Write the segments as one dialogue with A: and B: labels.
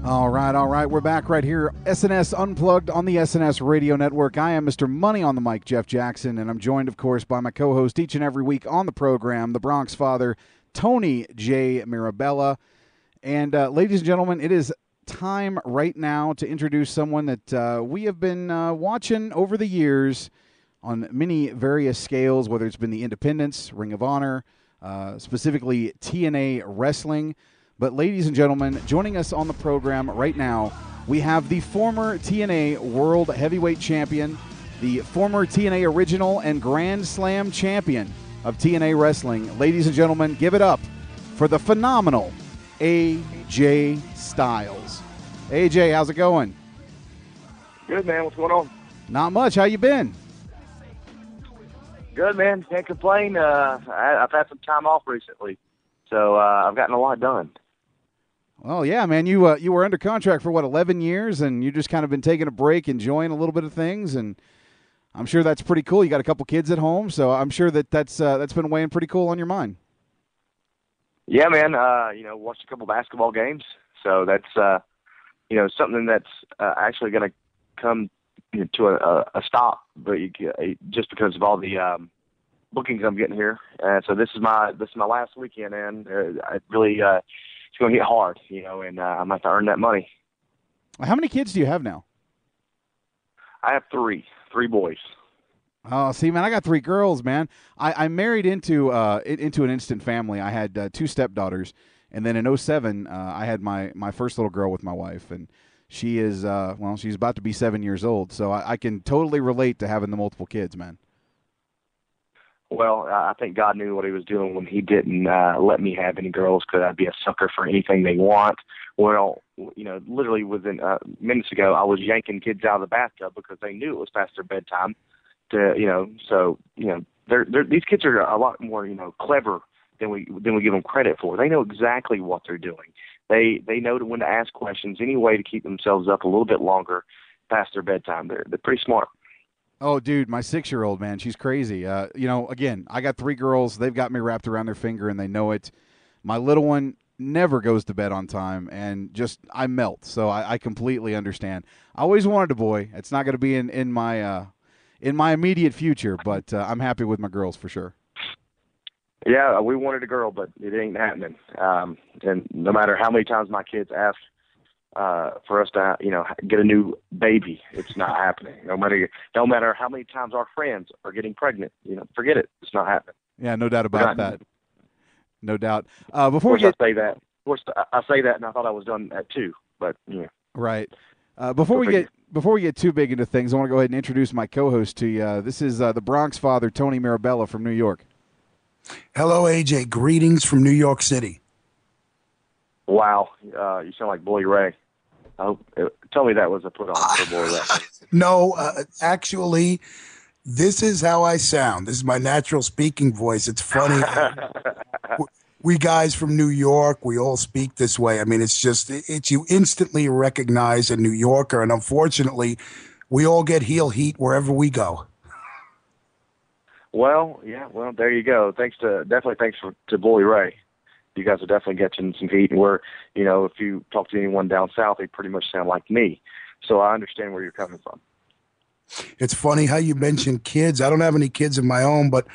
A: All right. We're back right here. SNS Unplugged on the SNS Radio Network. I am Mr. Money on the Mic, Jeff Jackson, and I'm joined, of course, by my co-host each and every week on the program, the Bronx father, Tony J. Mirabella. And ladies and gentlemen, it is time right now to introduce someone that we have been watching over the years on many various scales, whether it's been the Independents, Ring of Honor, specifically TNA Wrestling. But ladies and gentlemen, joining us on the program right now, we have the former TNA World Heavyweight Champion, the former TNA Original and Grand Slam Champion of TNA Wrestling. Ladies and gentlemen, give it up for the phenomenal AJ Styles. AJ, how's it going?
B: Good, man. What's going on?
A: Not much. How you been?
B: Good, man. Can't complain. I've had some time off recently, so I've gotten a lot done.
A: Well, yeah, man. You were under contract for, 11 years, and you just kind of been taking a break, enjoying a little bit of things, and I'm sure that's pretty cool. You got a couple kids at home, so I'm sure that's been weighing pretty cool on your mind.
B: Yeah, man. Watched a couple basketball games, so that's something that's actually going to come to a stop, but just because of all the bookings I'm getting here. So this is my last weekend, and it really it's going to hit hard, and I'm going to have to earn that money.
A: How many kids do you have now?
B: I have three boys.
A: Oh, see, man, I got 3 girls, man. I married into an instant family. I had 2 stepdaughters, and then in 2007, I had my first little girl with my wife, and she is, she's about to be 7 years old, so I can totally relate to having the multiple kids, man.
B: Well, I think God knew what he was doing when he didn't let me have any girls, because I'd be a sucker for anything they want. Well, literally within minutes ago, I was yanking kids out of the bathtub because they knew it was past their bedtime. These kids are a lot more, clever than we give them credit for. They know exactly what they're doing. They know when to ask questions, any way to keep themselves up a little bit longer past their bedtime. They're pretty smart.
A: Oh, dude, my 6-year-old, man, she's crazy. Again, I got 3 girls. They've got me wrapped around their finger, and they know it. My little one never goes to bed on time, and I melt. So I completely understand. I always wanted a boy. It's not going to be in my immediate future, but I'm happy with my girls for sure.
B: Yeah, we wanted a girl, but it ain't happening. And no matter how many times my kids ask for us to, get a new baby, it's not happening. No matter how many times our friends are getting pregnant, forget it. It's not happening.
A: Yeah, no doubt about that. No doubt.
B: I say that. Of course, I say that, and I thought I was done at 2, but yeah.
A: Right. Before we get too big into things, I want to go ahead and introduce my co-host to you. This is the Bronx father, Tony Mirabella from New York.
C: Hello, AJ. Greetings from New York City.
B: Wow, you sound like Bully Ray. Tell me that was a put-on for Bully Ray.
C: No, actually, this is how I sound. This is my natural speaking voice. It's funny. We guys from New York, we all speak this way. I mean, it's you instantly recognize a New Yorker, and unfortunately, we all get heel heat wherever we go.
B: Well, yeah, there you go. Thanks to Bully Ray. You guys are definitely getting some heat, and if you talk to anyone down south, they pretty much sound like me. So I understand where you're coming from.
C: It's funny how you mentioned kids. I don't have any kids of my own, but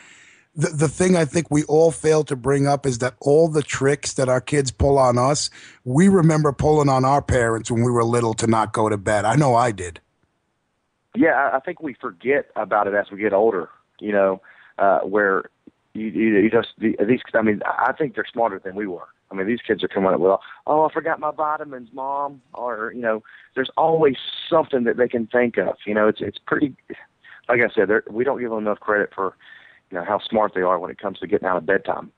C: the thing I think we all fail to bring up is that all the tricks that our kids pull on us, we remember pulling on our parents when we were little to not go to bed. I know I did.
B: Yeah, I think we forget about it as we get older, where you just, these, I mean, I think they're smarter than we were. I mean, these kids are coming up with, I forgot my vitamins, Mom, or, there's always something that they can think of. It's pretty, like I said, we don't give them enough credit for, how smart they are when it comes to getting out of bedtime.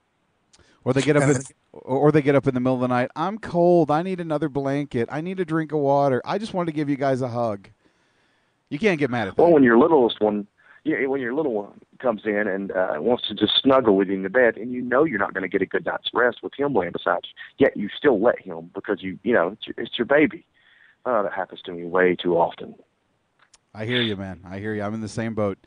A: Or they get up in the middle of the night. I'm cold. I need another blanket. I need a drink of water. I just wanted to give you guys a hug. You can't get mad at that.
B: Well, when your little one comes in and wants to just snuggle with you in the bed, and you're not going to get a good night's rest with him laying beside you, yet you still let him because it's your baby. That happens to me way too often.
A: I hear you, man. I hear you. I'm in the same boat.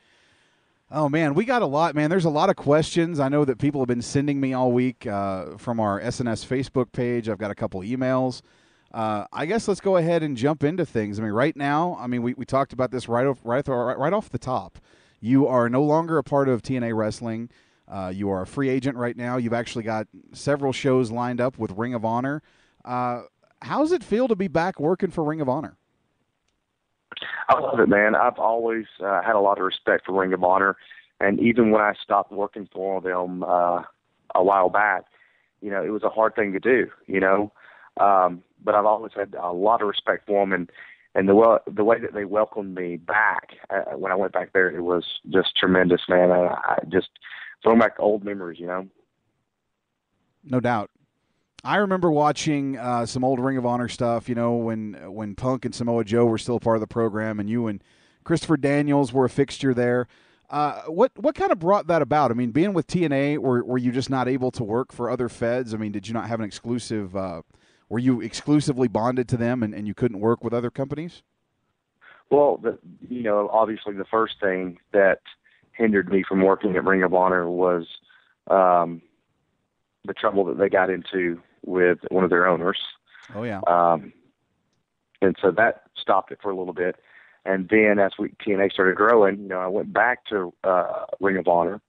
A: Oh, man, we got a lot, man. There's a lot of questions. I know that people have been sending me all week from our SNS Facebook page. I've got a couple emails. I guess let's go ahead and jump into things. I mean, right now, I mean, we talked about this right off the top. You are no longer a part of TNA Wrestling. You are a free agent right now. You've actually got several shows lined up with Ring of Honor. How does it feel to be back working for Ring of Honor?
B: I love it, man. I've always had a lot of respect for Ring of Honor, and even when I stopped working for them a while back, you know, it was a hard thing to do, you know. But I've always had a lot of respect for them, and the way that they welcomed me back when I went back there, it was just tremendous, man. I just throwing back old memories, you know.
A: No doubt. I remember watching some old Ring of Honor stuff, you know, when Punk and Samoa Joe were still part of the program, and you and Christopher Daniels were a fixture there. What kind of brought that about? I mean, being with TNA, were you just not able to work for other feds? I mean, did you not have an exclusive? Were you exclusively bonded to them, and you couldn't work with other companies?
B: Well, you know, obviously the first thing that hindered me from working at Ring of Honor was the trouble that they got into with one of their owners.
A: Oh, yeah.
B: And so that stopped it for a little bit. And then as TNA started growing, you know, I went back to Ring of Honor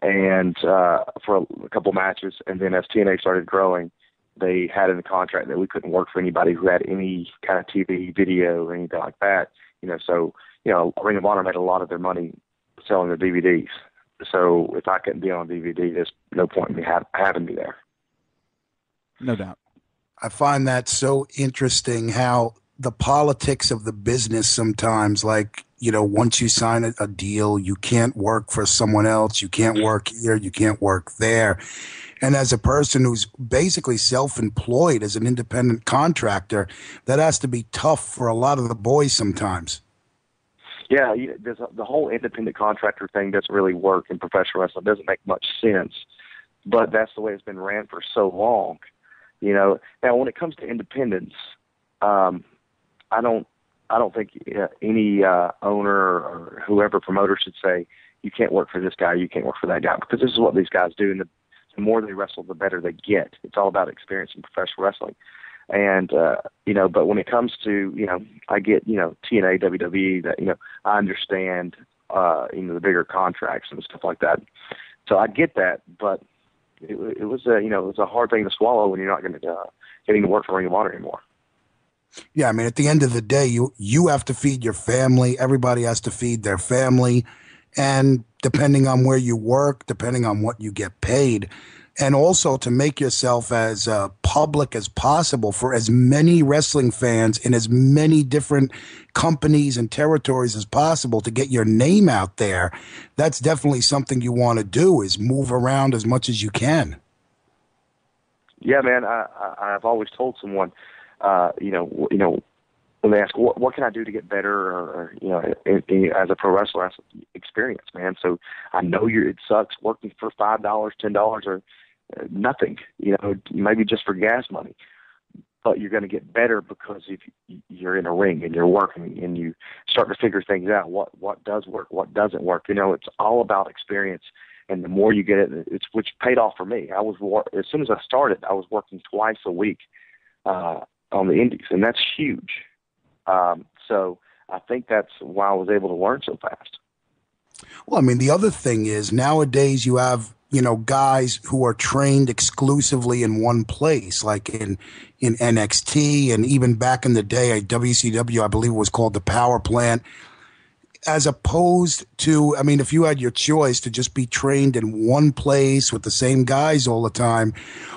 B: and for a couple matches. And then as TNA started growing, they had in the contract that we couldn't work for anybody who had any kind of TV, video, or anything like that. You know, so, you know, Ring of Honor made a lot of their money selling their DVDs. So if I couldn't be on DVD, there's no point in me having me there.
A: No doubt.
C: I find that so interesting how the politics of the business sometimes, like, you know, once you sign a deal, you can't work for someone else. You can't work here. You can't work there. And as a person who's basically self-employed as an independent contractor, that has to be tough for a lot of the boys sometimes.
B: Yeah, the whole independent contractor thing doesn't really work in professional wrestling. It doesn't make much sense, but that's the way it's been ran for so long. You know, now when it comes to independence, I don't think any owner or whoever promoter should say you can't work for this guy, you can't work for that guy, because this is what these guys do, and the more they wrestle, the better they get. It's all about experience in professional wrestling. And, you know, but when it comes to, you know, I get, you know, TNA, WWE, that, you know, I understand, you know, the bigger contracts and stuff like that. So I get that, but it was you know, it was a hard thing to swallow when you're not going to getting to work for Ring of Honor anymore.
C: Yeah, I mean, at the end of the day, you have to feed your family. Everybody has to feed their family. And depending on where you work, depending on what you get paid, and also to make yourself as public as possible for as many wrestling fans in as many different companies and territories as possible to get your name out there. That's definitely something you want to do, is move around as much as you can.
B: Yeah, man, I've always told someone, you know, when they ask, what can I do to get better, or you know, as a pro wrestler, as experience, man. So I know it sucks working for $5, $10, or nothing, you know, maybe just for gas money, but you're going to get better because if you're in a ring and you're working and you start to figure things out, what does work, what doesn't work. You know, it's all about experience, and the more you get it, which paid off for me. As soon as I started, I was working twice a week on the indies, and that's huge. So I think that's why I was able to learn so fast.
C: Well, I mean, the other thing is nowadays you have, you know, guys who are trained exclusively in one place, like in NXT, and even back in the day at WCW, I believe it was called the Power Plant, as opposed to, I mean, if you had your choice to just be trained in one place with the same guys all the time,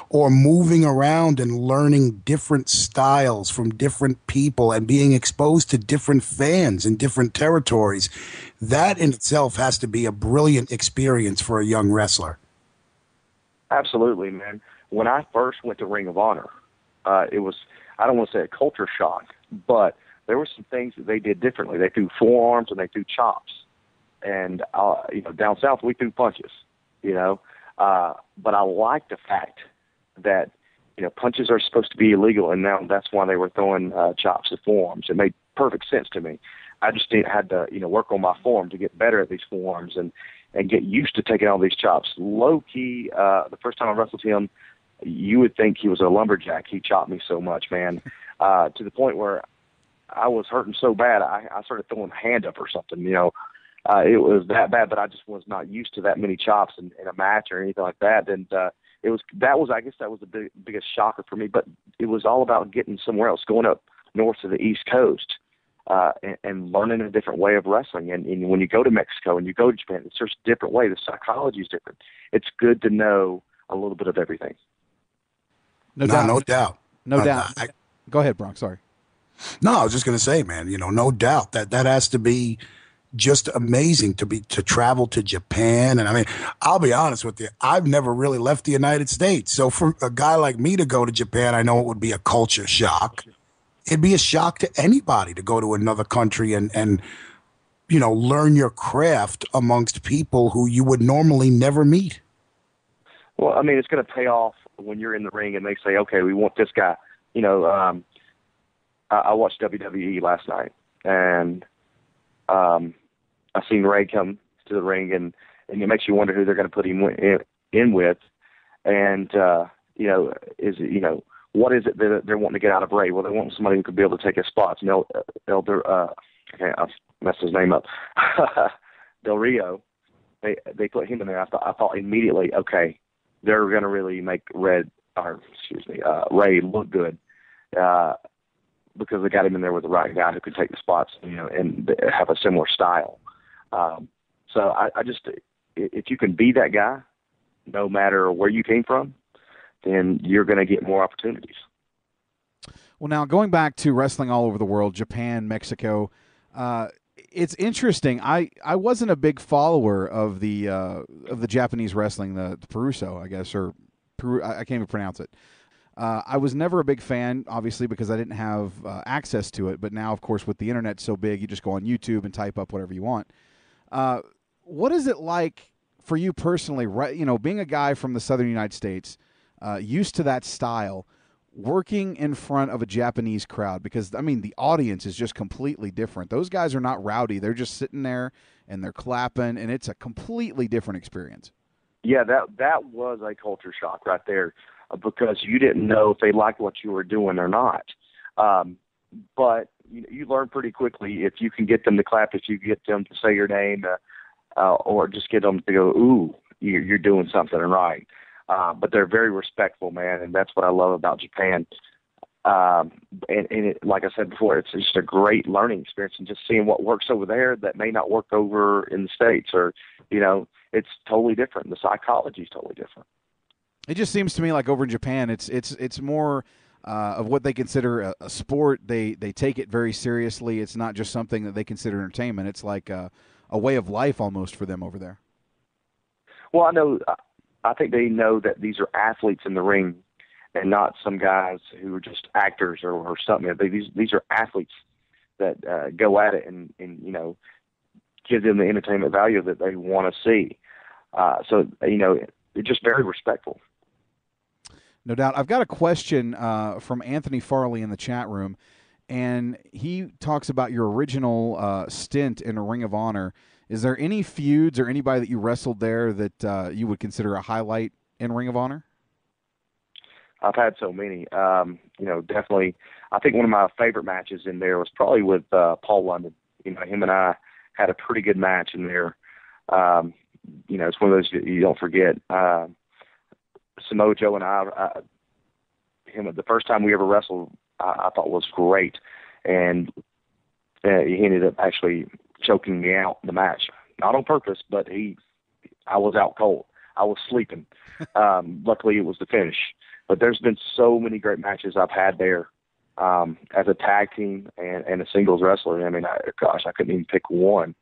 C: or moving around and learning different styles from different people and being exposed to different fans in different territories, that in itself has to be a brilliant experience for a young wrestler.
B: Absolutely, man. When I first went to Ring of Honor, it was, I don't want to say a culture shock, but there were some things that they did differently. They threw forearms and they threw chops. And, you know, down south we threw punches, you know. But I like the fact that, you know, punches are supposed to be illegal, and now that's why they were throwing chops and forearms. It made perfect sense to me. I just had to, you know, work on my form to get better at these forearms and get used to taking all these chops. Low key, the first time I wrestled him, you would think he was a lumberjack. He chopped me so much, man, to the point where I was hurting so bad I started throwing a hand up or something. It was that bad, but I just was not used to that many chops in a match or anything like that. And I guess that was the biggest shocker for me. But it was all about getting somewhere else, going up north to the East Coast, and learning a different way of wrestling. And when you go to Mexico and you go to Japan, it's just a different way. The psychology is different. It's good to know a little bit of everything.
C: No doubt.
A: No doubt. Go ahead, Bronx. Sorry.
C: No, I was just going to say, man, no doubt that has to be just amazing to travel to Japan. And I mean, I'll be honest with you, I've never really left the United States. So for a guy like me to go to Japan, I know it would be a culture shock. It'd be a shock to anybody to go to another country and learn your craft amongst people who you would normally never meet.
B: Well, I mean, it's going to pay off when you're in the ring and they say, okay, we want this guy. I watched WWE last night, and I seen Ray come to the ring, and it makes you wonder who they're going to put him in with. And, what is it that they're wanting to get out of Ray? Well, they want somebody who could be able to take his spots. I've messed his name up. Del Rio, they put him in there. I thought immediately, okay, they're going to really make Ray look good, because they got him in there with the right guy who could take the spots, and have a similar style. So I just, if you can be that guy, no matter where you came from, then you're going to get more opportunities.
A: Well, now going back to wrestling all over the world, Japan, Mexico, it's interesting. I wasn't a big follower of the Japanese wrestling, the Peruso, I guess, or Peru. I can't even pronounce it. I was never a big fan, obviously, because I didn't have access to it. But now, of course, with the internet so big, you just go on YouTube and type up whatever you want. What is it like for you personally, being a guy from the southern United States, used to that style, working in front of a Japanese crowd? Because, I mean, the audience is just completely different. Those guys are not rowdy. They're just sitting there, and they're clapping, and it's a completely different experience.
B: Yeah, that was a culture shock right there, because you didn't know if they liked what you were doing or not. But you learn pretty quickly if you can get them to clap, if you get them to say your name, or just get them to go, ooh, you're doing something right. But they're very respectful, man, and that's what I love about Japan. And it, like I said before, it's just a great learning experience, and just seeing what works over there that may not work over in the States, or, it's totally different. The psychology is totally different.
A: It just seems to me like over in Japan, it's more of what they consider a sport. They take it very seriously. It's not just something that they consider entertainment. It's like a way of life almost for them over there.
B: Well, I think they know that these are athletes in the ring, and not some guys who are just actors or something. These are athletes that go at it and give them the entertainment value that they want to see. So they're just very respectful.
A: No doubt. I've got a question from Anthony Farley in the chat room, and he talks about your original stint in a Ring of Honor. Is there any feuds or anybody that you wrestled there that you would consider a highlight in Ring of Honor?
B: I've had so many. Definitely. I think one of my favorite matches in there was probably with Paul London. Him and I had a pretty good match in there. It's one of those you don't forget. Samoa Joe and the first time we ever wrestled, I thought was great, and he ended up actually choking me out in the match, not on purpose, but I was out cold. I was sleeping. Luckily, it was the finish. But there's been so many great matches I've had there as a tag team and a singles wrestler. I mean, I couldn't even pick one.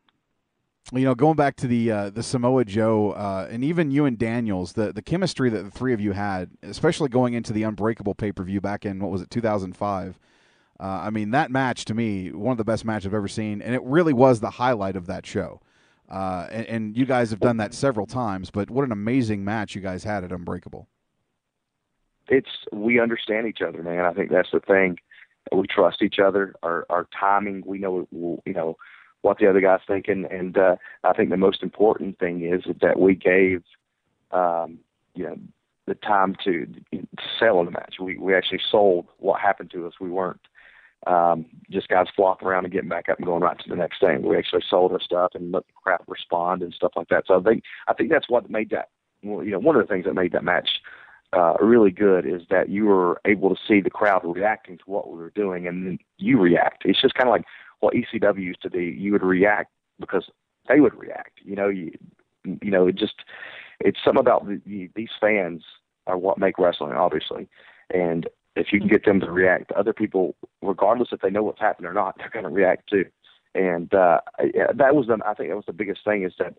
A: Going back to the Samoa Joe and even you and Daniels, the chemistry that the three of you had, especially going into the Unbreakable pay-per-view back in, 2005, I mean, that match, to me, one of the best matches I've ever seen, and it really was the highlight of that show. And you guys have done that several times, but what an amazing match you guys had at Unbreakable.
B: We understand each other, man. I think that's the thing. We trust each other. Our timing, we know what the other guy's thinking, and I think the most important thing is that we gave the the time to sell in the match. We actually sold what happened to us. We weren't just guys flopping around and getting back up and going right to the next thing. We actually sold our stuff and let the crowd respond and stuff like that. So I think that's what made that, one of the things that made that match really good is that you were able to see the crowd reacting to what we were doing, and then you react. It's just kind of like what ECW used to do. You would react because they would react. It's something about these fans are what make wrestling, obviously, and if you can get them to react to other people, regardless if they know what's happening or not, they're going to react too. And I think that was the biggest thing is that,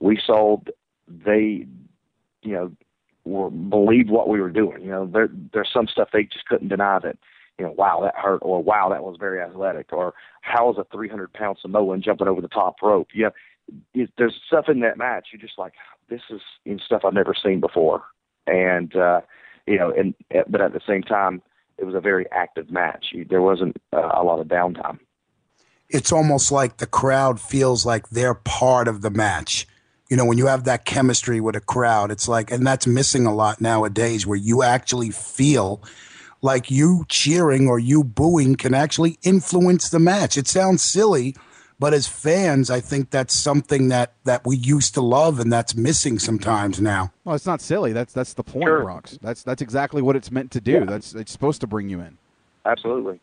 B: we sold, they, believed what we were doing. There's some stuff they just couldn't deny that, wow, that hurt, or wow, that was very athletic, or how is a 300-pound Samoan jumping over the top rope? There's stuff in that match. You're just like, this is stuff I've never seen before. And, but at the same time, it was a very active match. There wasn't a lot of downtime.
C: It's almost like the crowd feels like they're part of the match. When you have that chemistry with a crowd, it's like, and that's missing a lot nowadays, where you actually feel like you cheering or you booing can actually influence the match. It sounds silly, but as fans, I think that's something that we used to love, and that's missing sometimes now.
A: Well, it's not silly. That's the point,
B: sure.
A: Bronx. That's exactly what it's meant to do. Yeah. It's supposed to bring you in.
B: Absolutely.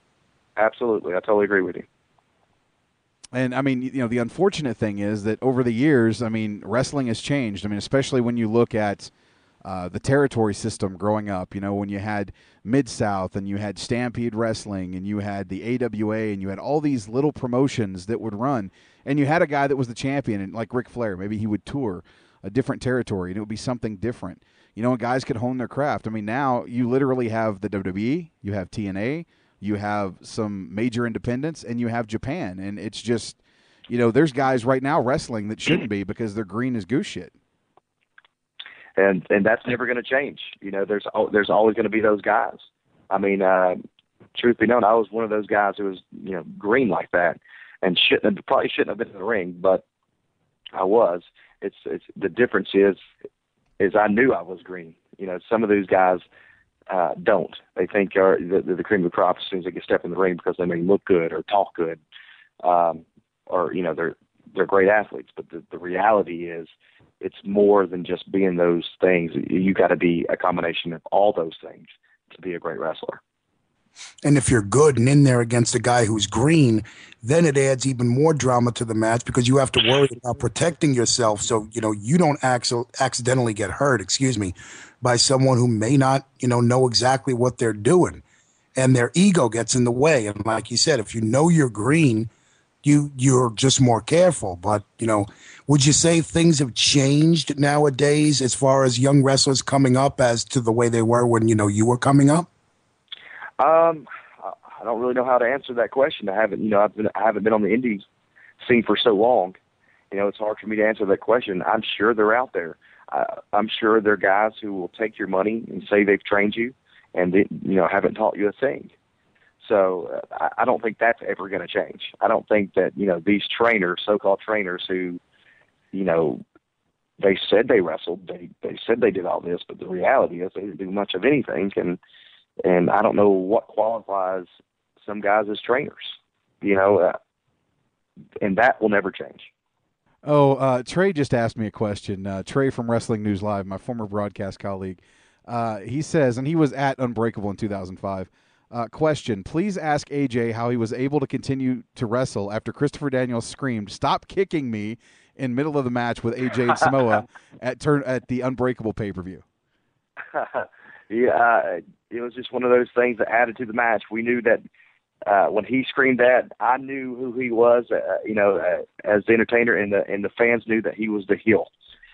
B: I totally agree with you.
A: And, the unfortunate thing is that over the years, wrestling has changed. Especially when you look at the territory system growing up, when you had Mid-South and you had Stampede Wrestling and you had the AWA and you had all these little promotions that would run, and you had a guy that was the champion, and like Ric Flair, maybe he would tour a different territory and it would be something different. And guys could hone their craft. Now you literally have the WWE, you have TNA, you have some major independents, and you have Japan. And it's just, there's guys right now wrestling that shouldn't be because they're green as goose shit.
B: And that's never going to change. There's always going to be those guys. Truth be known, I was one of those guys who was, green like that and probably shouldn't have been in the ring, but I was. It's the difference is I knew I was green. Some of those guys don't. They think they're the cream of the crop as soon as they get step in the ring because they may look good or talk good, or they're great athletes. But the reality is, it's more than just being those things. You got to be a combination of all those things to be a great wrestler.
C: And if you're good and in there against a guy who's green, then it adds even more drama to the match because you have to worry about protecting yourself so, you don't accidentally get hurt, by someone who may not, know exactly what they're doing. And their ego gets in the way. And like you said, if you know you're green, you're just more careful. But, would you say things have changed nowadays as far as young wrestlers coming up as to the way they were when, you were coming up?
B: I don't really know how to answer that question. I haven't been on the indie scene for so long. It's hard for me to answer that question. I'm sure they're out there. I'm sure there are guys who will take your money and say they've trained you and they, haven't taught you a thing. So I don't think that's ever going to change. I don't think that, these trainers, so-called trainers who, they said they wrestled, they said they did all this, but the reality is they didn't do much of anything. And I don't know what qualifies some guys as trainers, and that will never change.
A: Trey just asked me a question. Trey from Wrestling News Live, my former broadcast colleague. He says, and he was at Unbreakable in 2005, question, please ask AJ how he was able to continue to wrestle after Christopher Daniels screamed, "Stop kicking me," in middle of the match with AJ and Samoa at the Unbreakable pay-per-view.
B: Yeah, it was just one of those things that added to the match. We knew that when he screamed that, I knew who he was, as the entertainer, and the fans knew that he was the heel.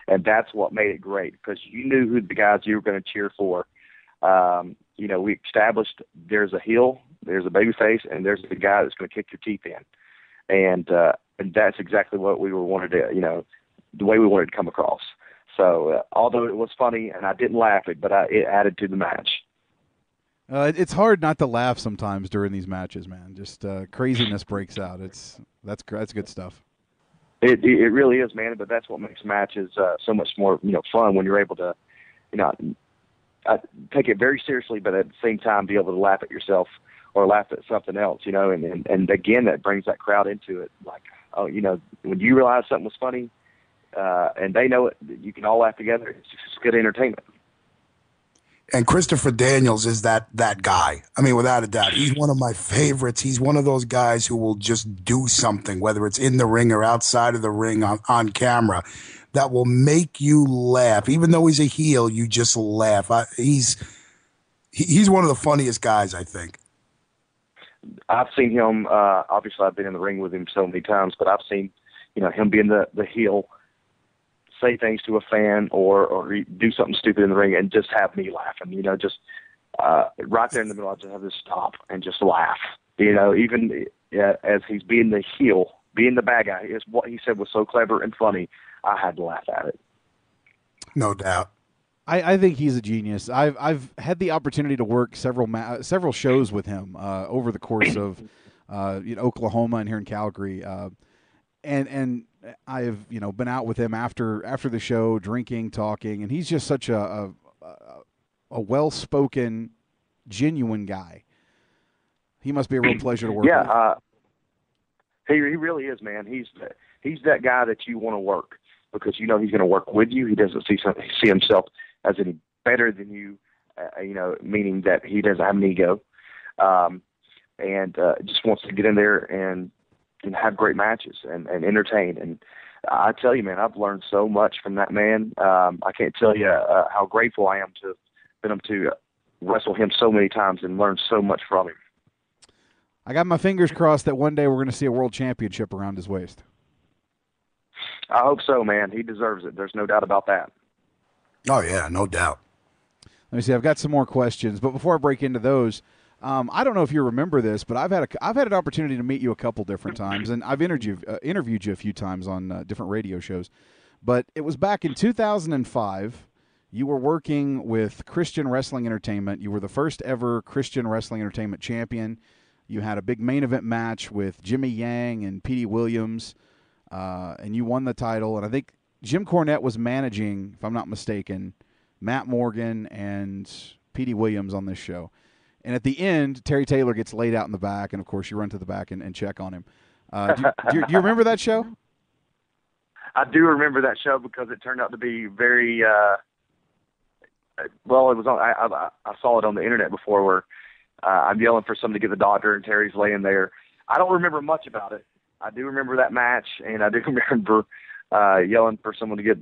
B: And that's what made it great, because you knew who the guys you were going to cheer for. We established there's a heel, there's a babyface, and there's the guy that's going to kick your teeth in. And that's exactly what we wanted to, the way we wanted to come across. So although it was funny and I didn't laugh it, but it added to the match.
A: It's hard not to laugh sometimes during these matches, man. Just craziness breaks out. That's good stuff.
B: It really is, man. But that's what makes matches so much more fun when you're able to take it very seriously, but at the same time be able to laugh at yourself or laugh at something else, you know, and again, that brings that crowd into it. Like, oh, you know, when you realize something was funny, and they know it, you can all laugh together. It's just good entertainment.
C: And Christopher Daniels is that guy. I mean, without a doubt, he's one of my favorites. He's one of those guys who will just do something, whether it's in the ring or outside of the ring on camera, that will make you laugh. Even though he's a heel, you just laugh. He's one of the funniest guys, I think.
B: I've seen him. Obviously, I've been in the ring with him so many times, but I've seen, you know, him being the heel, say things to a fan or do something stupid in the ring and just have me laughing, you know, just right there in the middle, I just have to stop and just laugh, you know, even as he's being the heel, being the bad guy, is what he said was so clever and funny. I had to laugh at it.
C: No doubt.
A: I think he's a genius. I've had the opportunity to work several shows with him over the course of Oklahoma and here in Calgary, and I've been out with him after the show, drinking, talking, and he's just such a well-spoken, genuine guy. He must be a real pleasure to work with.
B: Yeah, he really is, man. He's that guy that you want to work because you know he's going to work with you. He doesn't see himself as any better than you, meaning that he doesn't have an ego, and just wants to get in there and have great matches and entertain. And I tell you, man, I've learned so much from that man. I can't tell you how grateful I am to have been able to wrestle him so many times and learn so much from him.
A: I got my fingers crossed that one day we're going to see a world championship around his waist.
B: I hope so, man. He deserves it. There's no doubt about that.
C: Oh, yeah, no doubt.
A: Let me see. I've got some more questions, but before I break into those, I don't know if you remember this, but I've had an opportunity to meet you a couple different times, and I've interviewed you a few times on different radio shows. But it was back in 2005. You were working with Christian Wrestling Entertainment. You were the first ever Christian Wrestling Entertainment champion. You had a big main event match with Jimmy Yang and Petey Williams, and you won the title. And I think Jim Cornette was managing, if I'm not mistaken, Matt Morgan and Petey Williams on this show. And at the end, Terry Taylor gets laid out in the back, and, of course, you run to the back and check on him. Do you remember that show?
B: I do remember that show because it turned out to be very well, it was on. I saw it on the internet before where I'm yelling for somebody to get the doctor, and Terry's laying there. I don't remember much about it. I do remember that match, and I do remember yelling for someone to get,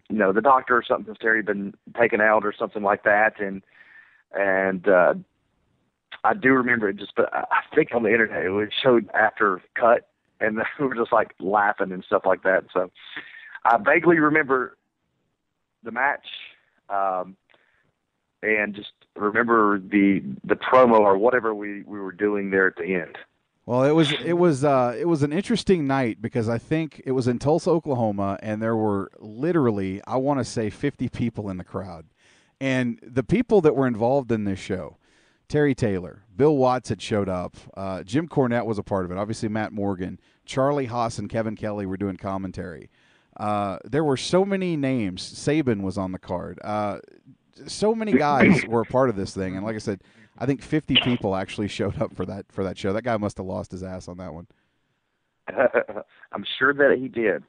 B: the doctor or something, because Terry had been taken out or something like that, and I do remember it but I think on the internet it showed after cut, and we were just like laughing and stuff like that. So I vaguely remember the match, and just remember the promo or whatever we were doing there at the end.
A: Well, it was an interesting night because I think it was in Tulsa, Oklahoma, and there were literally, I want to say, 50 people in the crowd. And the people that were involved in this show, Terry Taylor, Bill Watts had showed up, Jim Cornette was a part of it, obviously Matt Morgan, Charlie Haas and Kevin Kelly were doing commentary. There were so many names. Saban was on the card. So many guys were a part of this thing, and like I said, I think 50 people actually showed up for that show. That guy must have lost his ass on that one.
B: I'm sure that he did.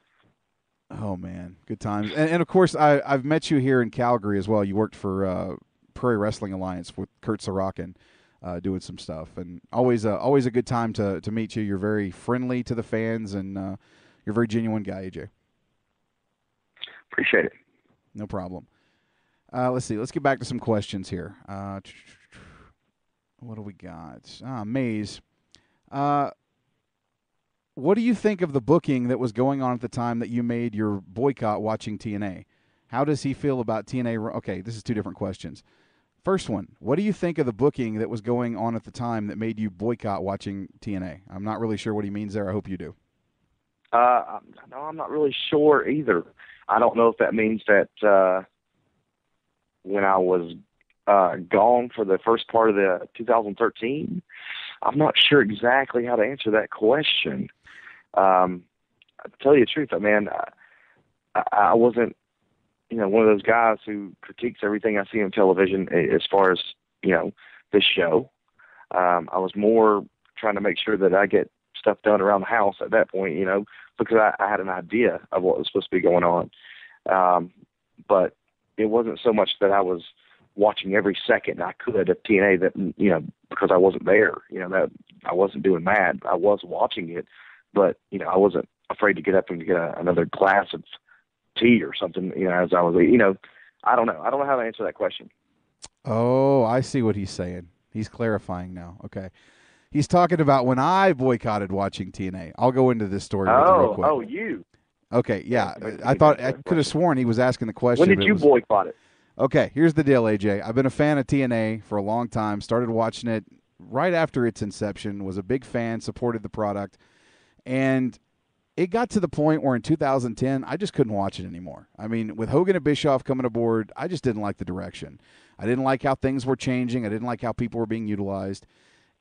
A: Oh man, good times. And of course, I've met you here in Calgary as well. You worked for Prairie Wrestling Alliance with Kurt Sorokin, doing some stuff, and always a good time to meet you. You're very friendly to the fans, and you're a very genuine guy, AJ.
B: Appreciate it.
A: No problem. Let's see. Let's get back to some questions here. What do we got? Maze. What do you think of the booking that was going on at the time that you made your boycott watching TNA? How does he feel about TNA? Okay, this is two different questions. First one, what do you think of the booking that was going on at the time that made you boycott watching TNA? I'm not really sure what he means there. I hope you do.
B: No, I'm not really sure either. I don't know if that means that when I was gone for the first part of the 2013, I'm not sure exactly how to answer that question. I'll tell you the truth, man, I wasn't one of those guys who critiques everything I see on television as far as, this show. I was more trying to make sure that I get stuff done around the house at that point, because I had an idea of what was supposed to be going on. But it wasn't so much that I was watching every second I could of TNA that, because I wasn't there, that I wasn't doing that. I was watching it, but, I wasn't afraid to get up and get another glass of tea or something, as I was, I don't know. I don't know how to answer that question.
A: Oh, I see what he's saying. He's clarifying now. Okay. He's talking about when I boycotted watching TNA. I'll go into this story with you real quick.
B: Oh, you.
A: Okay, yeah. I could have sworn he was asking the question.
B: When did you boycott it?
A: Okay, here's the deal, AJ. I've been a fan of TNA for a long time. Started watching it right after its inception. Was a big fan, supported the product. And it got to the point where in 2010, I just couldn't watch it anymore. I mean, with Hogan and Bischoff coming aboard, I just didn't like the direction. I didn't like how things were changing. I didn't like how people were being utilized.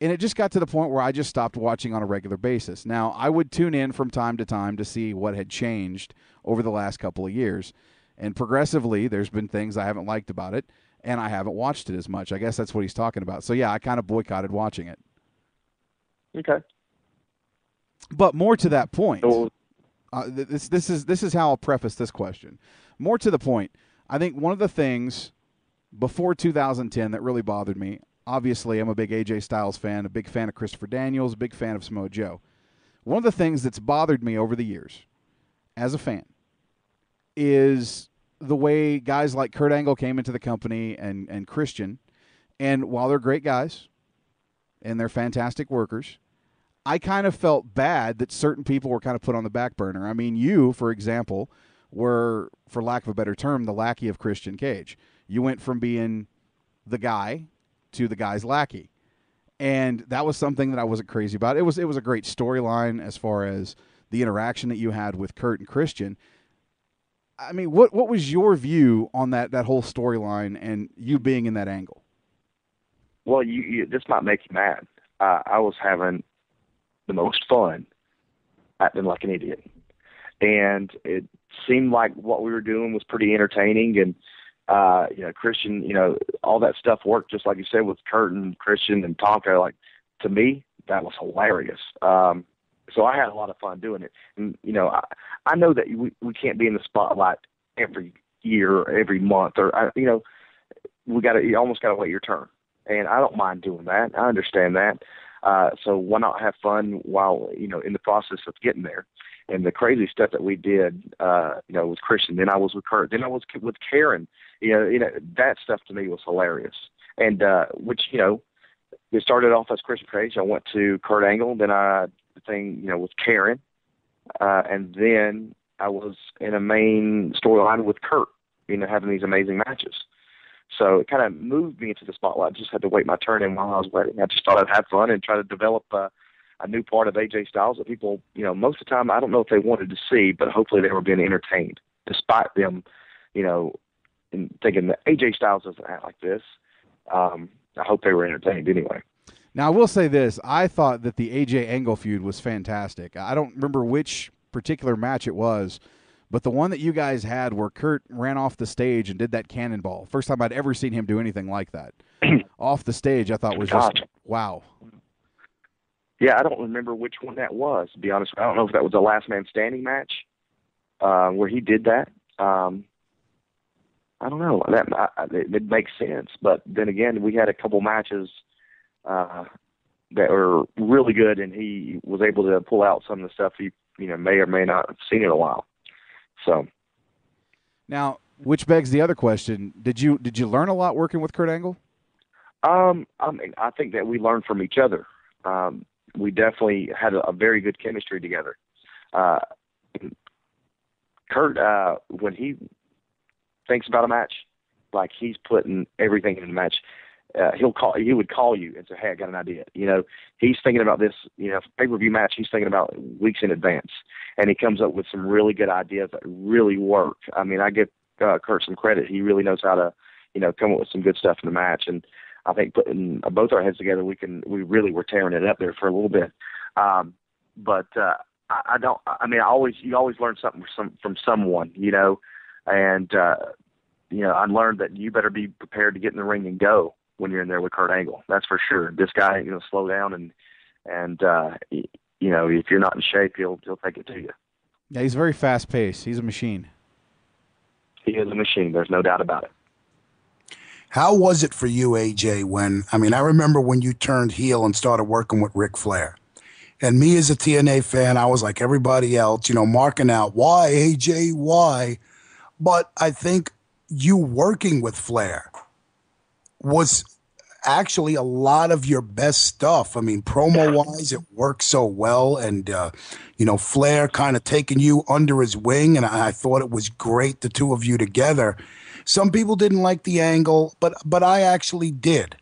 A: And it just got to the point where I just stopped watching on a regular basis. Now, I would tune in from time to time to see what had changed over the last couple of years. And progressively, there's been things I haven't liked about it, and I haven't watched it as much. I guess that's what he's talking about. So, yeah, I kind of boycotted watching it.
B: Okay.
A: But more to that point, this is how I'll preface this question. More to the point, I think one of the things before 2010 that really bothered me, obviously I'm a big AJ Styles fan, a big fan of Christopher Daniels, a big fan of Samoa Joe. One of the things that's bothered me over the years as a fan is the way guys like Kurt Angle came into the company and Christian, and while they're great guys and they're fantastic workers, I kind of felt bad that certain people were kind of put on the back burner. I mean, you, for example, were, for lack of a better term, the lackey of Christian Cage. You went from being the guy to the guy's lackey. And that was something that I wasn't crazy about. It was a great storyline as far as the interaction that you had with Kurt and Christian. I mean, what was your view on that whole storyline and you being in that angle?
B: Well, this might make you mad. I was having the most fun acting like an idiot. And it seemed like what we were doing was pretty entertaining. And, Christian, all that stuff worked, just like you said, with Kurt and Christian and Tonka. Like, to me, that was hilarious. So I had a lot of fun doing it. And, I know that we can't be in the spotlight every year or every month, or, you almost got to wait your turn. And I don't mind doing that. I understand that. So why not have fun while, in the process of getting there? And the crazy stuff that we did, with Christian, then I was with Kurt, then I was with Karen, that stuff to me was hilarious. And, which, it started off as Christian Cage. I went to Kurt Angle, then with Karen. And then I was in a main storyline with Kurt, having these amazing matches. So it kind of moved me into the spotlight. I just had to wait my turn, and while I was waiting, I just thought I'd have fun and try to develop a new part of AJ Styles that people, most of the time, I don't know if they wanted to see, but hopefully they were being entertained, despite them, and thinking that AJ Styles doesn't act like this. I hope they were entertained anyway.
A: Now, I will say this. I thought that the AJ Angle feud was fantastic. I don't remember which particular match it was, but the one that you guys had where Kurt ran off the stage and did that cannonball, first time I'd ever seen him do anything like that, off the stage, I thought was just, wow.
B: Yeah, I don't remember which one that was, to be honest. I don't know if that was a last man standing match where he did that. I don't know. It makes sense. But then again, we had a couple matches that were really good, and he was able to pull out some of the stuff he may or may not have seen in a while. So
A: now, which begs the other question: Did you learn a lot working with Kurt Angle?
B: I mean, I think that we learned from each other. We definitely had a very good chemistry together. Kurt, when he thinks about a match, like he's putting everything in the match, he would call you and say, "Hey, I got an idea." He's thinking about this, pay-per-view match. He's thinking about weeks in advance, and he comes up with some really good ideas that really work. I mean, I give Kurt some credit. He really knows how to, come up with some good stuff in the match. And I think putting both our heads together, we really were tearing it up there for a little bit. You always learn something from someone, And, I learned that you better be prepared to get in the ring and go when you're in there with Kurt Angle. That's for sure. This guy ain't going to slow down, and if you're not in shape, he'll take it to you.
A: Yeah, he's very fast-paced. He's a machine.
B: He is a machine. There's no doubt about it.
C: How was it for you, AJ, I remember when you turned heel and started working with Ric Flair. And me as a TNA fan, I was like everybody else, marking out, why, AJ, why? But I think you working with Flair was actually a lot of your best stuff. Promo-wise, it worked so well. And, Flair kind of taking you under his wing, and I thought it was great, the two of you together. Some people didn't like the angle, but I actually did.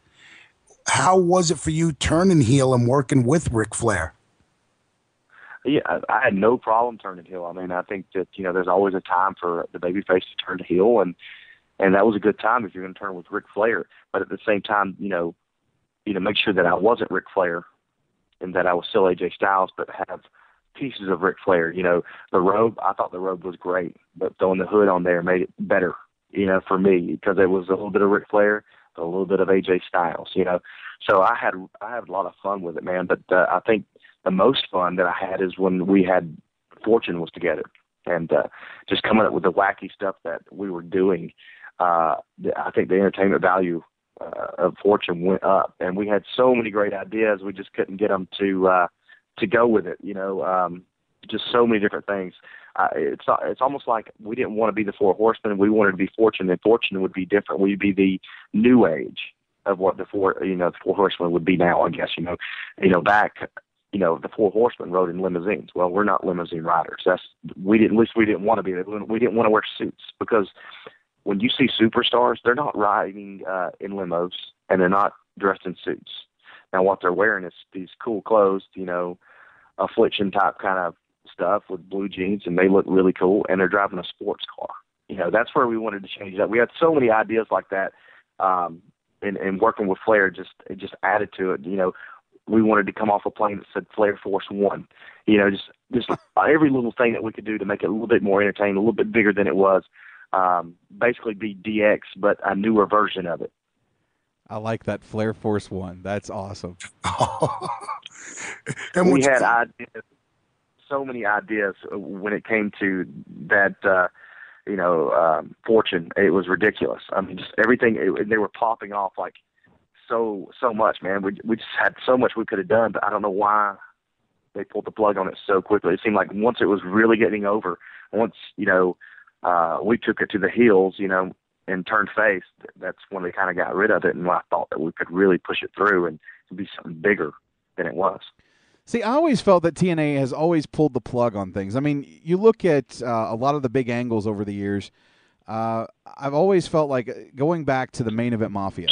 C: How was it for you turning heel and working with Ric Flair?
B: Yeah, I had no problem turning heel. I think that, there's always a time for the babyface to turn heel, and that was a good time if you're going to turn with Ric Flair. But at the same time, make sure that I wasn't Ric Flair and that I was still AJ Styles, but have pieces of Ric Flair. The robe, I thought the robe was great, but throwing the hood on there made it better, for me, because it was a little bit of Ric Flair, but a little bit of AJ Styles, So I had a lot of fun with it, man. But I think the most fun that I had is when we had Fortune was together, and just coming up with the wacky stuff that we were doing. I think the entertainment value of Fortune went up, and we had so many great ideas. We just couldn't get them to go with it. Just so many different things. It's almost like we didn't want to be the Four Horsemen. We wanted to be Fortune, and Fortune would be different. We'd be the new age of what the Four Horsemen would be now, I guess. Back, the Four Horsemen rode in limousines. Well, we're not limousine riders. We didn't want to be. We didn't want to wear suits, because when you see superstars, they're not riding in limos, and they're not dressed in suits. Now, what they're wearing is these cool clothes, affliction type kind of stuff with blue jeans, and they look really cool, and they're driving a sports car. That's where we wanted to change that. We had so many ideas like that, and working with Flair it just added to it. We wanted to come off a plane that said Flair Force One. Just every little thing that we could do to make it a little bit more entertaining, a little bit bigger than it was. Basically be DX, but a newer version of it.
A: I like that, Flair Force One. That's awesome.
C: And
B: we had ideas, so many ideas when it came to that, Fortune. It was ridiculous. Just everything, they were popping off like so much, man. We just had so much we could have done, but I don't know why they pulled the plug on it so quickly. It seemed like once it was really getting over, once, we took it to the heels, and turned face, that's when they kind of got rid of it. And I thought that we could really push it through and be something bigger than it was.
A: See, I always felt that TNA has always pulled the plug on things. You look at a lot of the big angles over the years. I've always felt like going back to the Main Event Mafia.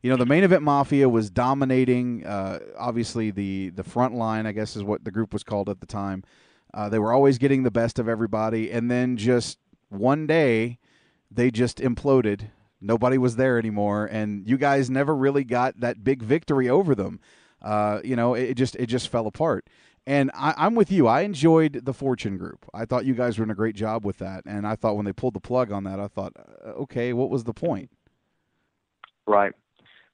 A: The Main Event Mafia was dominating, obviously, the front line, I guess is what the group was called at the time. They were always getting the best of everybody, and then just one day they just imploded. Nobody was there anymore, and you guys never really got that big victory over them. It just fell apart. And I'm with you. I enjoyed the Fortune group. I thought you guys were doing a great job with that, and I thought when they pulled the plug on that, I thought, okay, what was the point?
B: Right.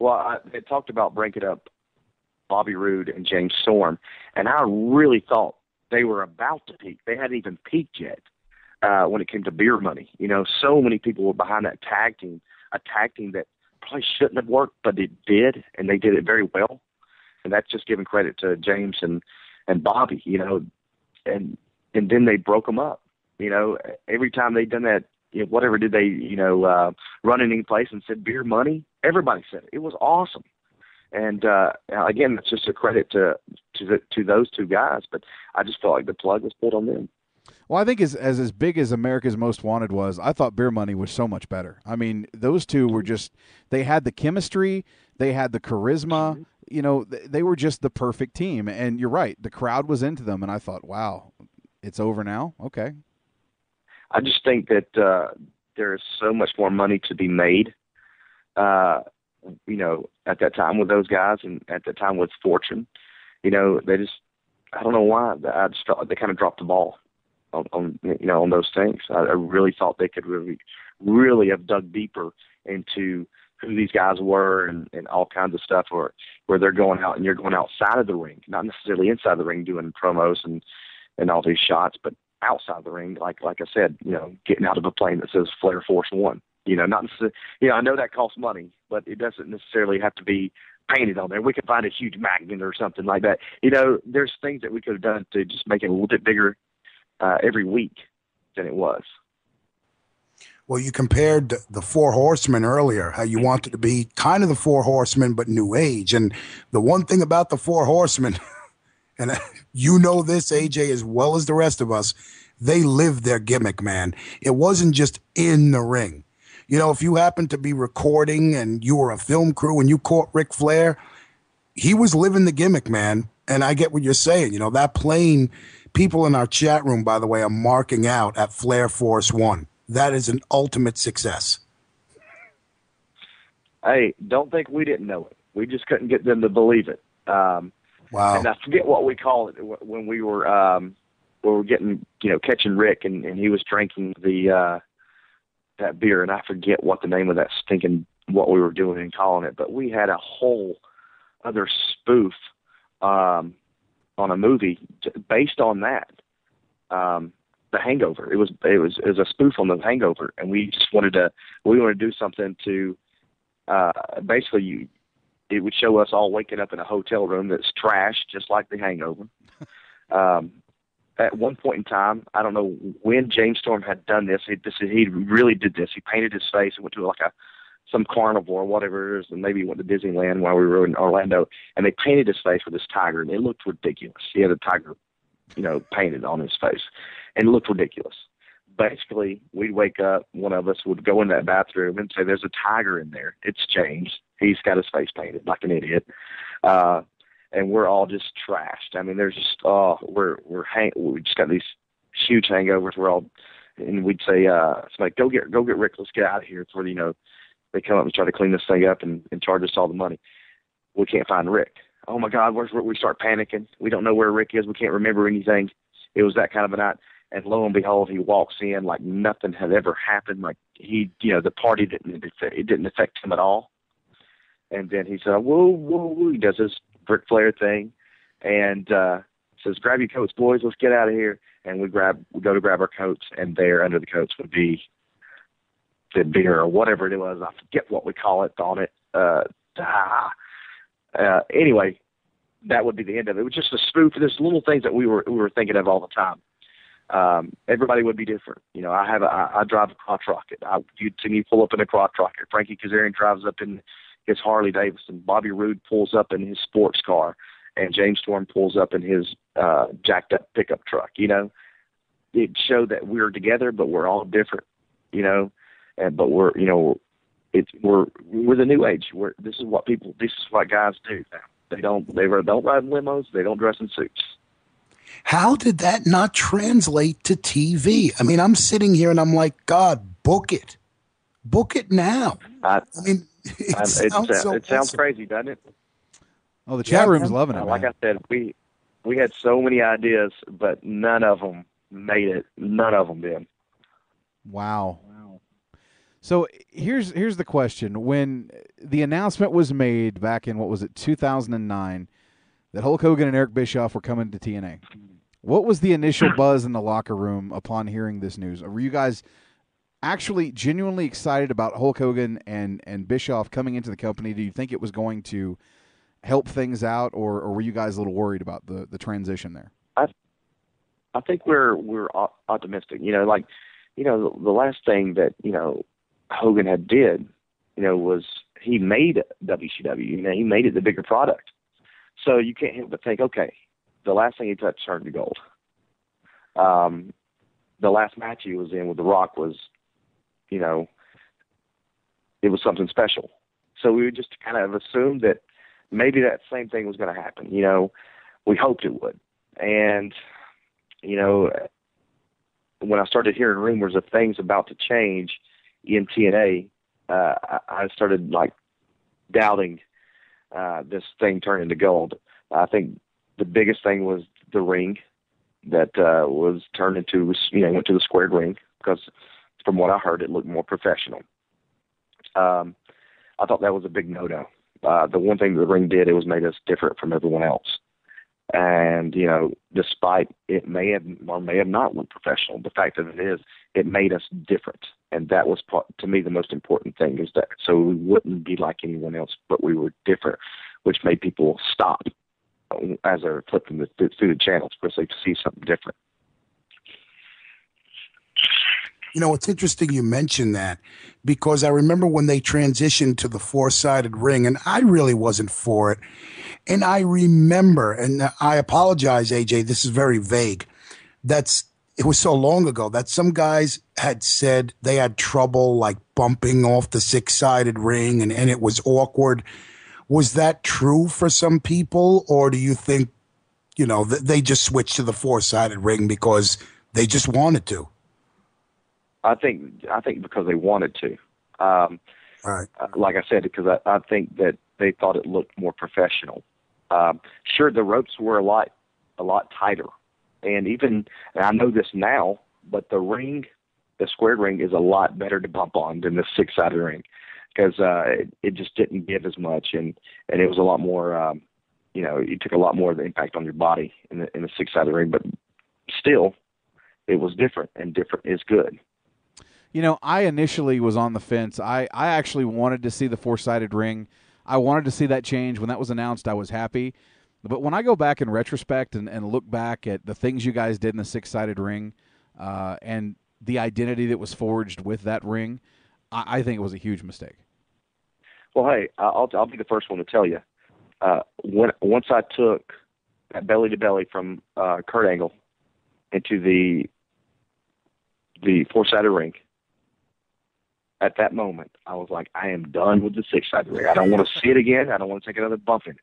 B: Well, they talked about breaking up Bobby Roode and James Storm, and I really thought they were about to peak. They hadn't even peaked yet when it came to beer money. So many people were behind that tag team, a tag team that probably shouldn't have worked, but it did, and they did it very well. And that's just giving credit to James and Bobby, and then they broke them up. Every time they'd done that, whatever did they, run in any place and said beer money, everybody said it. It was awesome. And again, that's just a credit to those two guys. But I just felt like the plug was pulled on them.
A: Well, I think as big as America's Most Wanted was, I thought Beer Money was so much better. Those two were just, they had the chemistry, they had the charisma, they were just the perfect team. And you're right, the crowd was into them, and I thought, wow, it's over now? Okay.
B: I just think that there is so much more money to be made, at that time with those guys and at that time with Fortune. They just, I don't know why, I just felt like they kind of dropped the ball. on those things. I really thought they could really have dug deeper into who these guys were and all kinds of stuff where they're going out and you're going outside of the ring, not necessarily inside the ring doing promos and all these shots, but outside the ring, like I said, getting out of a plane that says Flair Force One. Not necessarily, I know that costs money, but it doesn't necessarily have to be painted on there. We could find a huge magnet or something like that. There's things that we could have done to just make it a little bit bigger every week than it was.
C: Well, you compared the Four Horsemen earlier, how you wanted to be kind of the Four Horsemen, but new age. And the one thing about the Four Horsemen, and you know this, AJ, as well as the rest of us, they lived their gimmick, man. It wasn't just in the ring. If you happened to be recording and you were a film crew and you caught Ric Flair, he was living the gimmick, man. And I get what you're saying. That plane, people in our chat room, by the way, are marking out at Flair Force One. That is an ultimate success.
B: Hey, don't think we didn't know it. We just couldn't get them to believe it.
C: Wow.
B: And I forget what we call it when we were getting, catching Rick and he was drinking that beer, and I forget what the name of that stinking, what we were doing and calling it, but we had a whole other spoof on a movie based on that. The Hangover. It was a spoof on The Hangover, and we just wanted to do something to basically it would show us all waking up in a hotel room that's trash, just like The Hangover. At one point in time, I don't know when James Storm had done this. He really did this. He painted his face and went to some carnival or whatever it is, and maybe he went to Disneyland while we were in Orlando, and they painted his face with this tiger, and it looked ridiculous. He had a tiger, painted on his face, and it looked ridiculous. Basically, we'd wake up, one of us would go in that bathroom and say, "There's a tiger in there. It's James. He's got his face painted like an idiot." And we're all just trashed. I mean, there's just, we just got these huge hangovers. We're all, and we'd say, somebody, go get Rick. Let's get out of here before, they come up and try to clean this thing up and charge us all the money. We can't find Rick. Oh my God, where's Rick? We start panicking. We don't know where Rick is. We can't remember anything. It was that kind of a night. And lo and behold, he walks in like nothing had ever happened. Like the party didn't affect him at all. And then he said, whoa, he does this Ric Flair thing and says, "Grab your coats, boys, let's get out of here." And we go to grab our coats, and there under the coats would be the beer or whatever it was. I forget what we call it on it. Anyway, that would be the end of it. It was just a spoof. There's little things that we were thinking of all the time. Everybody would be different. I drive a crotch rocket. You'd see me pull up in a crotch rocket. Frankie Kazarian drives up in his Harley Davidson. Bobby Roode pulls up in his sports car, and James Storm pulls up in his jacked up pickup truck. It showed that we're together, but we're all different. But we're the new age. This is what guys do now. They don't ride in limos. They don't dress in suits.
C: How did that not translate to TV? I mean, I'm sitting here and I'm like, God, book it now.
B: It sounds crazy, doesn't it?
A: Oh, the chat room's loving it,
B: like
A: man.
B: I said, we had so many ideas, but none of them made it. None of them did.
A: Wow. So here's the question. When the announcement was made back in, 2009, that Hulk Hogan and Eric Bischoff were coming to TNA, what was the initial buzz in the locker room upon hearing this news? Were you guys actually genuinely excited about Hulk Hogan and Bischoff coming into the company? Do you think it was going to help things out, or were you guys a little worried about the transition there?
B: I think we're optimistic. The last thing that Hogan had did, was he made WCW. He made it the bigger product. So you can't help but think, okay, the last thing he touched turned to gold. The last match he was in with The Rock was, it was something special. So we would just kind of assume that maybe that same thing was going to happen. We hoped it would. And, when I started hearing rumors of things about to change in TNA, I started doubting this thing turning to gold. I think the biggest thing was the ring. that was turned into, went to the squared ring because, from what I heard, it looked more professional. I thought that was a big no-no. The one thing the ring did, it was made us different from everyone else. And, despite it may have or may have not looked professional, the fact of it is it made us different. And that was, to me, the most important thing, is that so we wouldn't be like anyone else, but we were different, which made people stop as they're flipping through the channels because they see something different.
C: It's interesting you mentioned that, because I remember when they transitioned to the four-sided ring, and I really wasn't for it. And I remember, and I apologize, AJ, this is very vague. It was so long ago that some guys had said they had trouble like bumping off the six-sided ring and it was awkward. Was that true for some people, or do you think, they just switched to the four-sided ring because they just wanted to?
B: I think because they wanted to.
C: Right.
B: Like I said, because I think that they thought it looked more professional. Sure, the ropes were a lot tighter, and I know this now, but the squared ring is a lot better to bump on than the six-sided ring, because it just didn't give as much, and it was a lot more. You took a lot more of the impact on your body in the six-sided ring, but still, it was different, and different is good.
A: I initially was on the fence. I actually wanted to see the four-sided ring. I wanted to see that change. When that was announced, I was happy. But when I go back in retrospect and look back at the things you guys did in the six-sided ring and the identity that was forged with that ring, I think it was a huge mistake.
B: Well, hey, I'll be the first one to tell you. Once I took that belly-to-belly from Kurt Angle into the four-sided ring, at that moment, I was like, I am done with the six-sided ring. I don't want to see it again. I don't want to take another bump in it,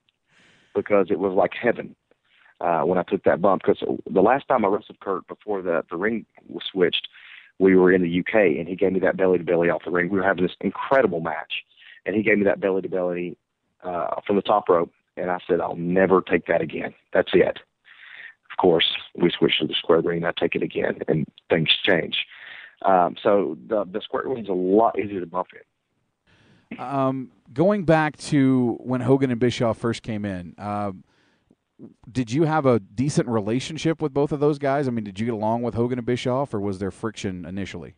B: because it was like heaven when I took that bump. Because the last time I wrestled Kurt before the ring was switched, we were in the UK, and he gave me that belly-to-belly off the ring. We were having this incredible match, and he gave me that belly-to-belly from the top rope, and I said, I'll never take that again. That's it. Of course, we switched to the square ring, and I take it again, and things change. So the square ring's a lot easier to bump in.
A: Going back to when Hogan and Bischoff first came in, did you have a decent relationship with both of those guys? I mean, did you get along with Hogan and Bischoff, or was there friction initially?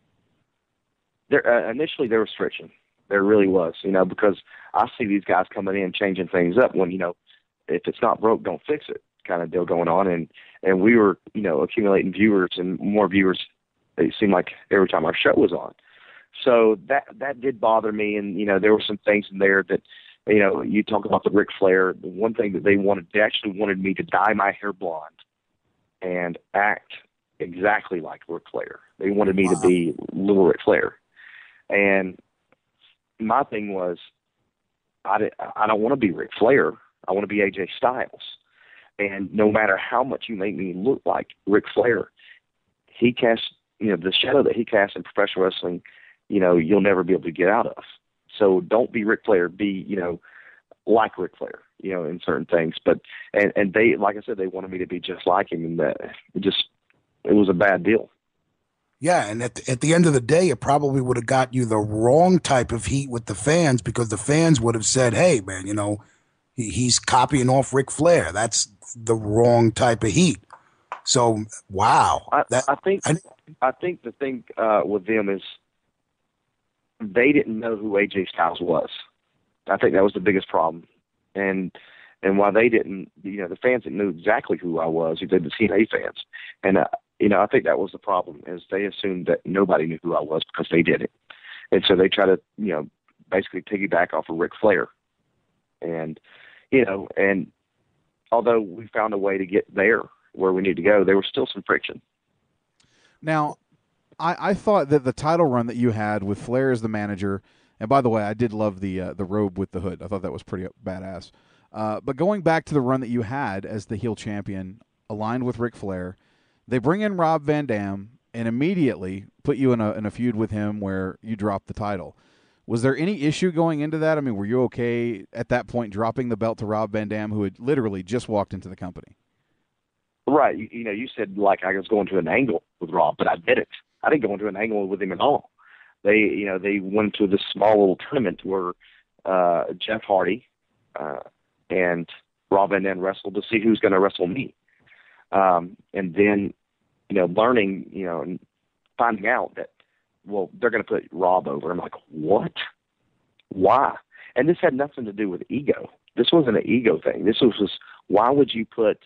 B: Initially there was friction. There really was, because I see these guys coming in changing things up when, if it's not broke, don't fix it kind of deal going on. And we were, accumulating viewers and more viewers. It seemed like every time our show was on. So that did bother me. And, there were some things in there that, you talk about the Ric Flair. The one thing that they actually wanted me to dye my hair blonde and act exactly like Ric Flair. They wanted me to be little Ric Flair. And my thing was, I don't want to be Ric Flair. I want to be AJ Styles. And no matter how much you make me look like Ric Flair, he cast, the shadow that he casts in professional wrestling, you'll never be able to get out of. So don't be Ric Flair. Be, like Ric Flair, in certain things. But and they, like I said, they wanted me to be just like him, and that it was a bad deal.
C: Yeah, and at the end of the day, it probably would have got you the wrong type of heat with the fans, because the fans would have said, "Hey, man, he's copying off Ric Flair. That's the wrong type of heat." So, wow.
B: I think the thing with them is they didn't know who AJ Styles was. I think that was the biggest problem, and why they didn't, the fans didn't know exactly who I was. They the TNA fans, and I think that was the problem, is they assumed that nobody knew who I was because they did it, and so they try to basically piggyback off of Ric Flair, and and although we found a way to get there where we need to go, there was still some friction.
A: Now, I thought that the title run that you had with Flair as the manager, and by the way, I did love the robe with the hood. I thought that was pretty badass. But going back to the run that you had as the heel champion, aligned with Ric Flair, they bring in Rob Van Dam and immediately put you in a feud with him where you dropped the title. Was there any issue going into that? I mean, were you okay at that point dropping the belt to Rob Van Dam, who had literally just walked into the company?
B: right. You said like I was going to an angle with Rob, but I didn't. I didn't go into an angle with him at all. They went to this small little tournament where Jeff Hardy and Rob Van Dam wrestled to see who's going to wrestle me. And then, learning, and finding out that, well, they're going to put Rob over. I'm like, what? Why? And this had nothing to do with ego. This wasn't an ego thing. This was just, why would you put,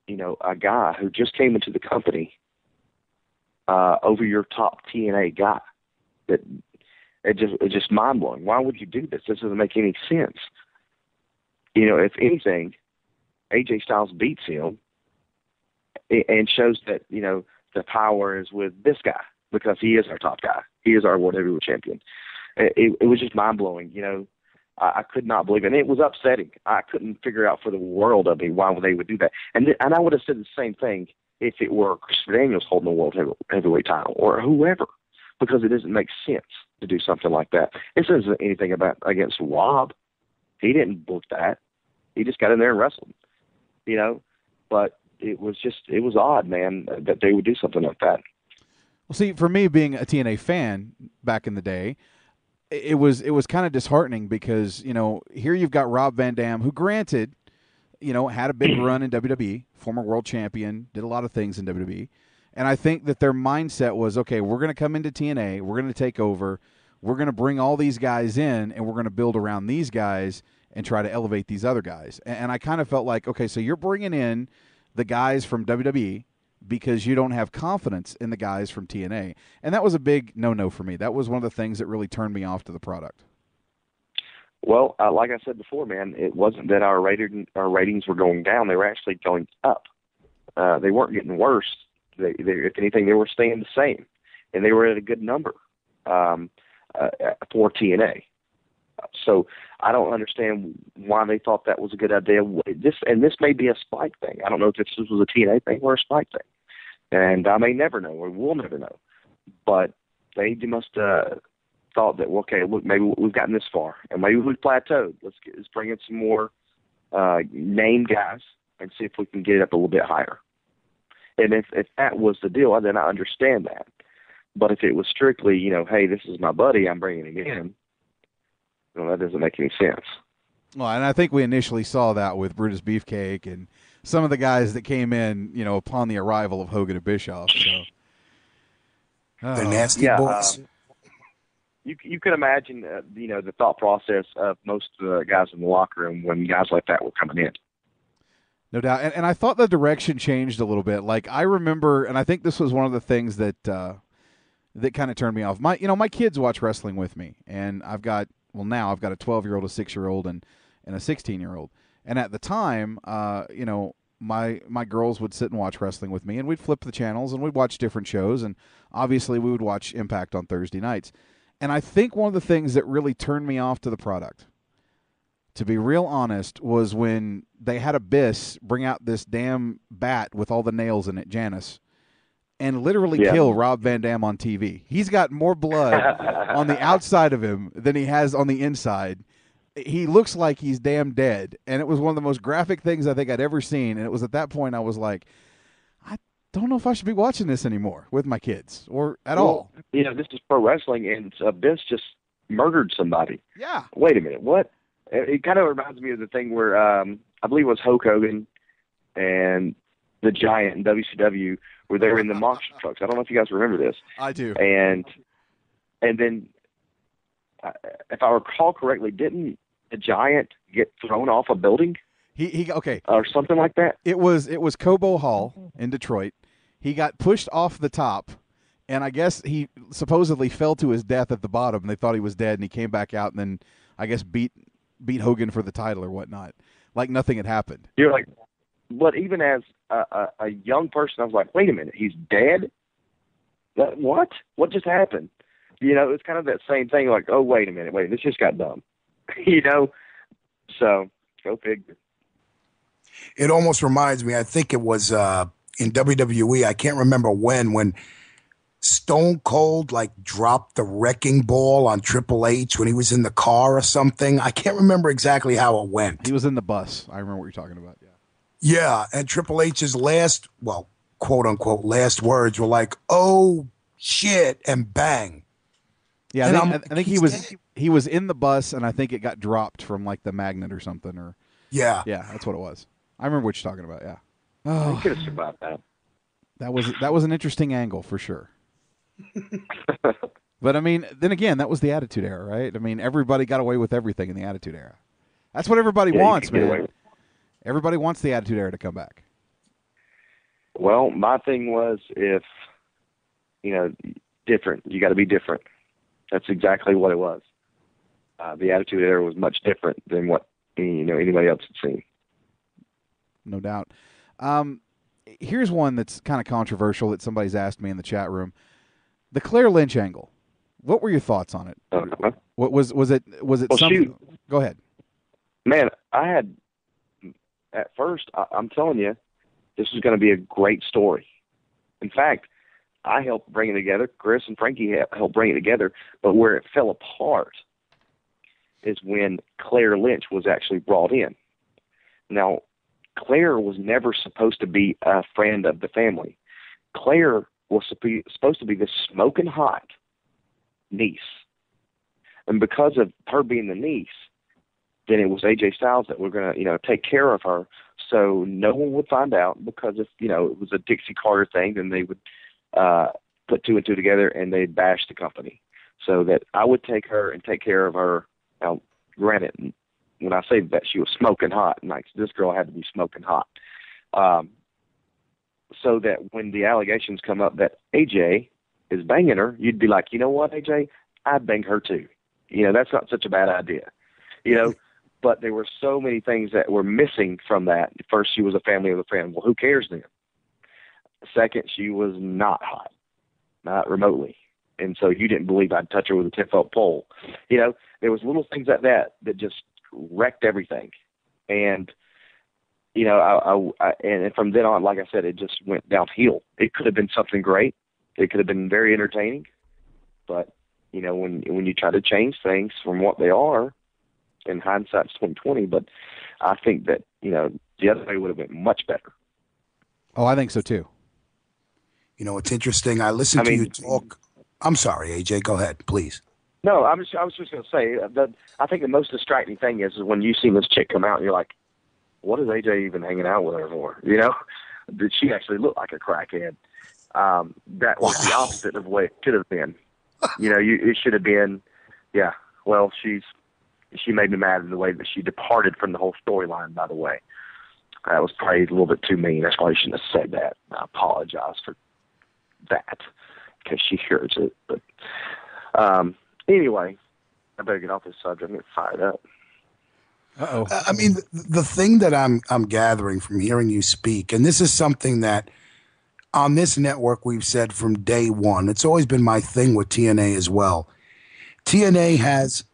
B: a guy who just came into the company over your top TNA guy? That it's just mind blowing. Why would you do this? This doesn't make any sense. If anything, AJ Styles beats him and shows that the power is with this guy because he is our top guy. He is our World Heavyweight Champion. It was just mind blowing. I could not believe it. And it was upsetting. I couldn't figure out for the world of me why they would do that. And I would have said the same thing if it were Christopher Daniels holding the World Heavyweight title or whoever, because it doesn't make sense to do something like that. It isn't anything against Rob. He didn't book that. He just got in there and wrestled, But it was odd, man, that they would do something like that.
A: Well, see, for me being a TNA fan back in the day, it was kind of disheartening because, here you've got Rob Van Dam, who granted, had a big run in WWE, former world champion, did a lot of things in WWE. And I think that their mindset was, okay, we're going to come into TNA, we're going to take over, we're going to bring all these guys in, and we're going to build around these guys and try to elevate these other guys. And I kind of felt like, okay, so you're bringing in the guys from WWE because you don't have confidence in the guys from TNA. And that was a big no-no for me. That was one of the things that really turned me off to the product.
B: Well, like I said before, man, it wasn't that our ratings were going down. They were actually going up. They weren't getting worse. If anything, they were staying the same. And they were at a good number for TNA. So I don't understand why they thought that was a good idea. This may be a Spike thing. I don't know if this was a TNA thing or a Spike thing. And I may never know, or we'll never know. But they must thought that, well, okay, look, maybe we've gotten this far, and maybe we've plateaued. Let's bring in some more name guys and see if we can get it up a little bit higher. And if that was the deal, then I understand that. But if it was strictly, hey, this is my buddy, I'm bringing him in, that doesn't make any sense.
A: Well, and I think we initially saw that with Brutus Beefcake and some of the guys that came in, upon the arrival of Hogan and Bischoff. So,
C: the nasty boys.
B: You can imagine, the thought process of most of the guys in the locker room when guys like that were coming in.
A: No doubt. And I thought the direction changed a little bit. Like, I remember, and I think this was one of the things that kind of turned me off. My kids watch wrestling with me, and now I've got a 12-year-old, a 6-year-old, and a 16-year-old. And at the time, my girls would sit and watch wrestling with me, and we'd flip the channels, and we'd watch different shows, and obviously we would watch Impact on Thursday nights. And I think one of the things that really turned me off to the product, to be real honest, was when they had Abyss bring out this damn bat with all the nails in it, Janice, and literally kill Rob Van Dam on TV. He's got more blood on the outside of him than he has on the inside. He looks like he's damn dead. And it was one of the most graphic things I think I'd ever seen. And it was at that point I was like, I don't know if I should be watching this anymore with my kids or at all.
B: This is pro wrestling, and Abyss just murdered somebody.
A: Yeah.
B: Wait a minute. What? It kind of reminds me of the thing where I believe it was Hulk Hogan and the Giant in WCW where they were in the monster trucks. I don't know if you guys remember this.
A: I do.
B: And then, if I recall correctly, didn't the Giant get thrown off a building?
A: He okay.
B: Or something like that?
A: It was Cobo Hall in Detroit. He got pushed off the top, and I guess he supposedly fell to his death at the bottom. And they thought he was dead, and he came back out and then I guess beat Hogan for the title or whatnot, like nothing had happened.
B: You're like, but even as a young person, I was like, wait a minute, he's dead? What? What just happened? It's kind of that same thing, like, oh, wait a minute, this just got dumb. So go figure.
C: It almost reminds me, I think it was in WWE, I can't remember when Stone Cold dropped the wrecking ball on Triple H when he was in the car or something. I can't remember exactly how it went.
A: He was in the bus. I remember what you're talking about, yeah.
C: Yeah, and Triple H's last, well, quote unquote, last words were like, "Oh shit," and bang.
A: Yeah,
C: And
A: I think he was in the bus, and I think it got dropped from like the magnet or something. Or
C: yeah,
A: that's what it was. I remember what you're talking about. Yeah.
B: Oh, he could have survived that.
A: That was an interesting angle for sure. But I mean, then again, that was the Attitude Era, right? I mean, everybody got away with everything in the Attitude Era. That's what everybody wants, man. Everybody wants the Attitude Era to come back.
B: Well, my thing was, if different, you got to be different. That's exactly what it was. The Attitude Era was much different than what anybody else had seen.
A: No doubt. Here's one that's kind of controversial that somebody's asked me in the chat room: the Claire Lynch angle. What were your thoughts on it? What was it? Was it something? Go ahead.
B: Man, I had at first. I'm telling you, this is going to be a great story. In fact, I helped bring it together. Chris and Frankie helped bring it together. But where it fell apart is when Claire Lynch was actually brought in. Now, Claire was never supposed to be a friend of the family. Claire was supposed to be the smoking hot niece. And because of her being the niece, then it was AJ Styles that were going to, take care of her so no one would find out, because if, it was a Dixie Carter thing, then they would put two and two together and they'd bash the company. So that I would take her and take care of her. Now, granted, when I say that, she was smoking hot, and like this girl had to be smoking hot. So that when the allegations come up that AJ is banging her, you'd be like, you know what, AJ, I'd bang her too. That's not such a bad idea. But there were so many things that were missing from that. First, she was a family of a friend. Well, who cares then? Second, she was not hot, not remotely. And so you didn't believe I'd touch her with a 10-foot pole. There was little things like that just wrecked everything. And, and from then on, like I said, it just went downhill. It could have been something great. It could have been very entertaining. But, when you try to change things from what they are, in hindsight, it's 2020. But I think that, the other way would have been much better.
A: Oh, I think so too.
C: It's interesting. I listened to you talk. I'm sorry, AJ. Go ahead, please.
B: No, I was just going to say that I think the most distracting thing is when you see this chick come out and you're like, what is AJ even hanging out with her for? Did she actually look like a crackhead? That was the opposite of what it could have been. It should have been, yeah. Well, she made me mad in the way that she departed from the whole storyline, by the way. That was probably a little bit too mean. I probably shouldn't have said that. I apologize for that because she hears it. But anyway, I better get off this subject. I'm getting fired up.
A: Uh-oh.
C: I mean, the thing that I'm gathering from hearing you speak, and this is something that on this network we've said from day one, it's always been my thing with TNA as well. TNA has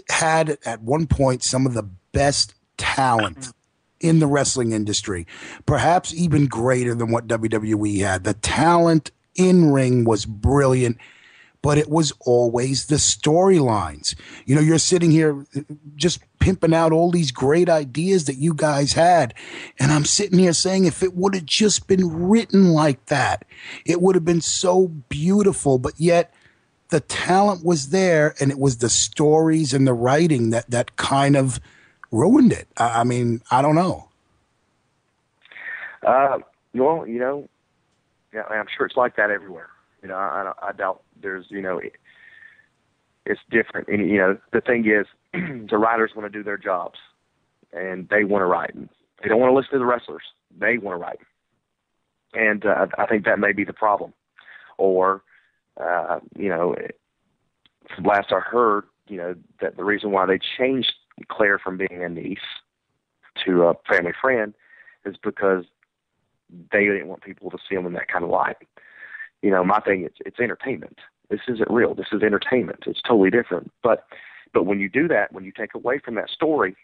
C: had at one point some of the best talent in the wrestling industry, perhaps even greater than what WWE had. The talent in ring was brilliant, but it was always the storylines. You're sitting here just pimping out all these great ideas that you guys had. And I'm sitting here saying, if it would have just been written like that, it would have been so beautiful. But yet the talent was there, and it was the stories and the writing that kind of ruined it. I mean, I don't know.
B: Well, yeah, I'm sure it's like that everywhere. I doubt there's, it's different. And, the thing is, the writers want to do their jobs, and they want to write. They don't want to listen to the wrestlers. They want to write. And I think that may be the problem. Or, from last I heard, that the reason why they changed Claire from being a niece to a family friend is because they didn't want people to see them in that kind of light. My thing, it's entertainment. This isn't real. This is entertainment. It's totally different. But when you do that, when you take away from that story,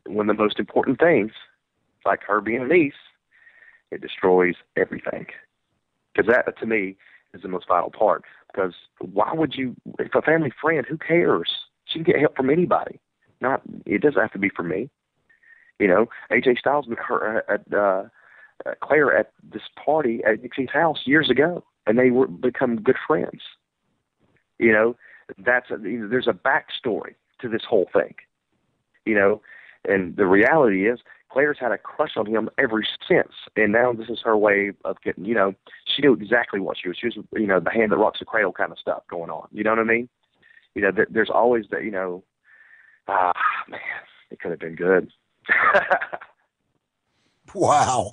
B: one of the most important things, like her being a niece, it destroys everything. Because that, to me, is the most vital part. Because why would you, if a family friend, who cares? She can get help from anybody. It doesn't have to be from me. AJ Styles met her at Claire at this party at Dixie's house years ago, and they were become good friends. There's a backstory to this whole thing, and the reality is Claire's had a crush on him ever since, and now this is her way of getting, she knew exactly what she was. She was, the hand that rocks the cradle kind of stuff going on. You know what I mean? There's always that, man, it could have been good.
C: Wow.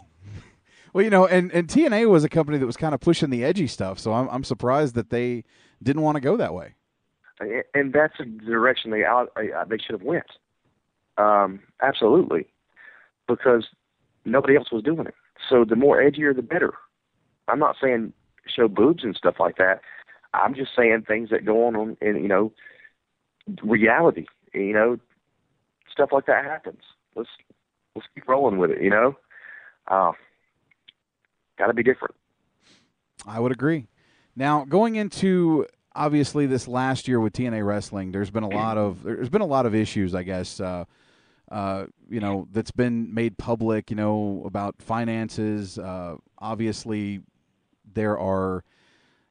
A: Well, and TNA was a company that was kind of pushing the edgy stuff, so I'm surprised that they didn't want to go that way.
B: And that's the direction they should have went. Absolutely. Because nobody else was doing it. So the more edgier, the better. I'm not saying show boobs and stuff like that. I'm just saying things that go on in, reality. Stuff like that happens. Let's keep rolling with it, Got to be different.
A: I would agree. Now, going into obviously this last year with TNA Wrestling, there's been a lot of issues, I guess, that's been made public, about finances. Obviously, there are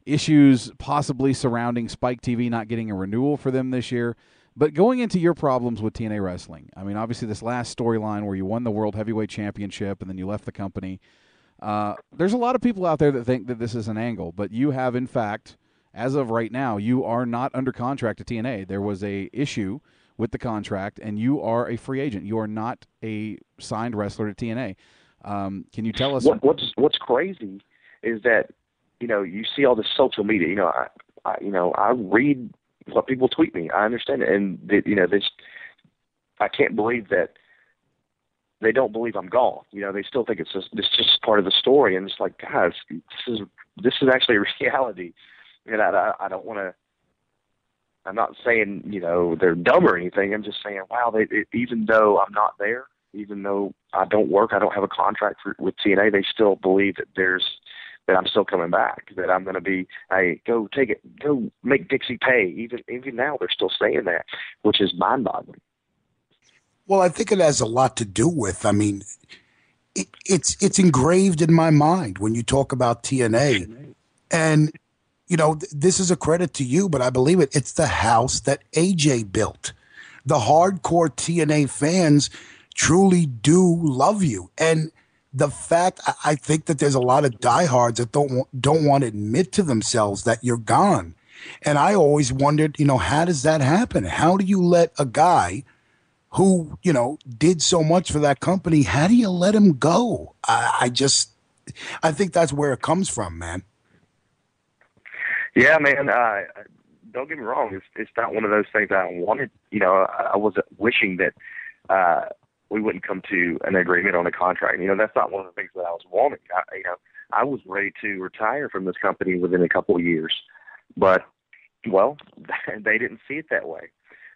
A: issues possibly surrounding Spike TV not getting a renewal for them this year. But going into your problems with TNA Wrestling, I mean, obviously this last storyline where you won the World Heavyweight Championship and then you left the company, there's a lot of people out there that think that this is an angle, but you have, in fact, as of right now, you are not under contract to TNA. There was a issue with the contract, and you are a free agent. You are not a signed wrestler to TNA. Can you tell us?
B: What's crazy is that you see all this social media. I read what people tweet me. I understand it, and I can't believe that they don't believe I'm gone. They still think it's just part of the story, and it's like, guys, this is actually a reality, and I don't want to. I'm not saying, they're dumb or anything. I'm just saying, wow, even though I'm not there, even though I don't work, I don't have a contract with TNA, they still believe that I'm still coming back, that I'm going to be, hey, go take it, go make Dixie pay. Even now, they're still saying that, which is mind-boggling.
C: Well, I think it has a lot to do with, it's engraved in my mind when you talk about TNA. And this is a credit to you, but I believe it. It's the house that AJ built. The hardcore TNA fans truly do love you. And the fact, I think that there's a lot of diehards that don't want to admit to themselves that you're gone. And I always wondered, how does that happen? How do you let a guy who, did so much for that company, how do you let him go? I think that's where it comes from, man.
B: Yeah, man. Don't get me wrong. It's not one of those things I wanted. I was wishing that we wouldn't come to an agreement on a contract. That's not one of the things that I was wanting. I was ready to retire from this company within a couple of years, but they didn't see it that way.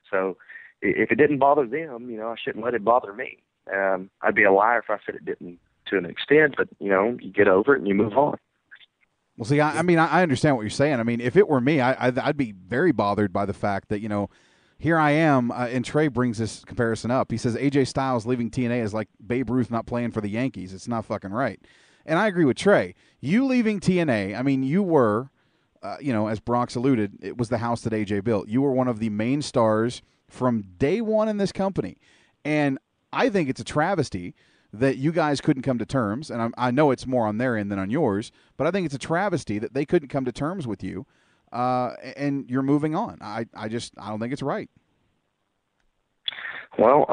B: So if it didn't bother them, I shouldn't let it bother me. I'd be a liar if I said it didn't to an extent, but you get over it and you move on.
A: Well, see, I understand what you're saying. I mean, if it were me, I'd be very bothered by the fact that, here I am, and Trey brings this comparison up. He says AJ Styles leaving TNA is like Babe Ruth not playing for the Yankees. It's not fucking right. And I agree with Trey. You leaving TNA, you were, as Bronx alluded, it was the house that AJ built. You were one of the main stars from day one in this company. And I think it's a travesty that you guys couldn't come to terms, and I know it's more on their end than on yours, but I think it's a travesty that they couldn't come to terms with you, and you're moving on. I don't think it's right.
B: Well,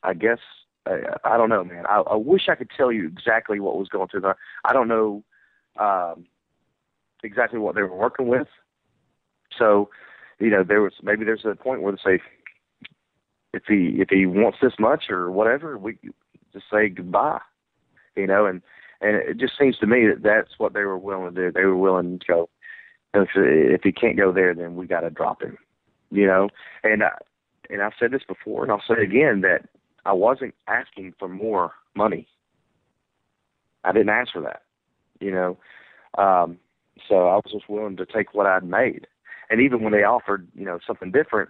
B: I guess, I don't know, man. I wish I could tell you exactly what was going through there. I don't know exactly what they were working with. So, there's a point where they say, if he wants this much or whatever, we just say goodbye, and it just seems to me that that's what they were willing to do. They were willing to go, if he can't go there, then we got to drop him, and I've said this before, and I'll say it again, that I wasn't asking for more money. I didn't ask for that, so I was just willing to take what I'd made. And even when they offered, something different,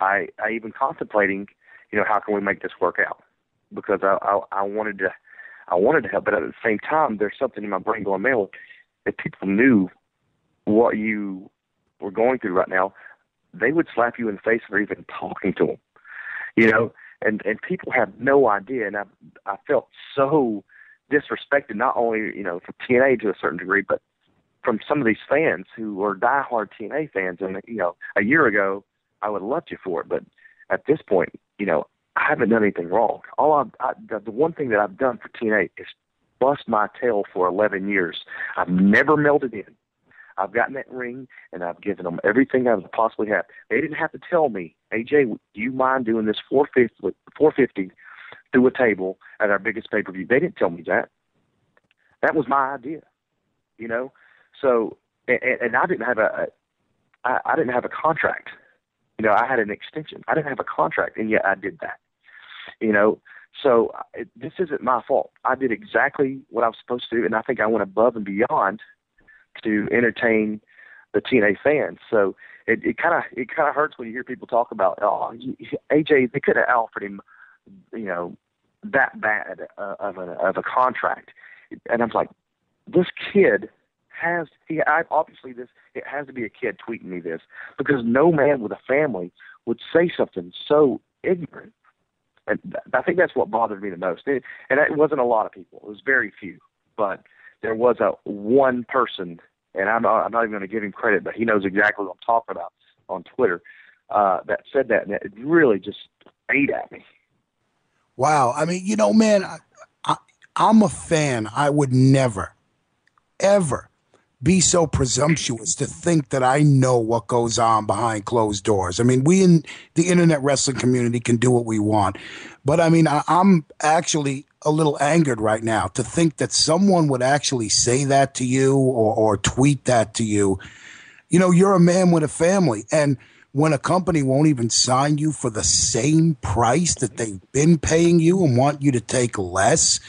B: I even contemplating, how can we make this work out? Because I wanted to help, but at the same time, there's something in my brain going, man, if people knew what you were going through right now, they would slap you in the face for even talking to them, and people have no idea. And I felt so disrespected, not only, from TNA to a certain degree, but from some of these fans who are diehard TNA fans. And, a year ago, I would have loved you for it. But at this point, I haven't done anything wrong. The one thing that I've done for TNA is bust my tail for 11 years. I've never melded in. I've gotten that ring, and I've given them everything I possibly have. They didn't have to tell me, AJ, do you mind doing this 450 through a table at our biggest pay-per-view? They didn't tell me that. That was my idea, So, and I didn't have a contract. I had an extension. I didn't have a contract, and yet I did that. So this isn't my fault. I did exactly what I was supposed to do, and I think I went above and beyond to entertain the TNA fans. So it kind of hurts when you hear people talk about, AJ, they could have offered him, that bad of a contract, and I'm like, this kid it has to be a kid tweeting me this, because no man with a family would say something so ignorant. And I think that's what bothered me the most. And it wasn't a lot of people. It was very few. But there was one person, and I'm not even going to give him credit, but he knows exactly what I'm talking about on Twitter, that said that, and it really just ate at me.
C: Wow. I mean, man, I'm a fan. I would never, ever be so presumptuous to think that I know what goes on behind closed doors. I mean, we in the internet wrestling community can do what we want. But I mean, I'm actually a little angered right now to think that someone would actually say that to you or tweet that to you. You're a man with a family. And when a company won't even sign you for the same price that they've been paying you and want you to take less,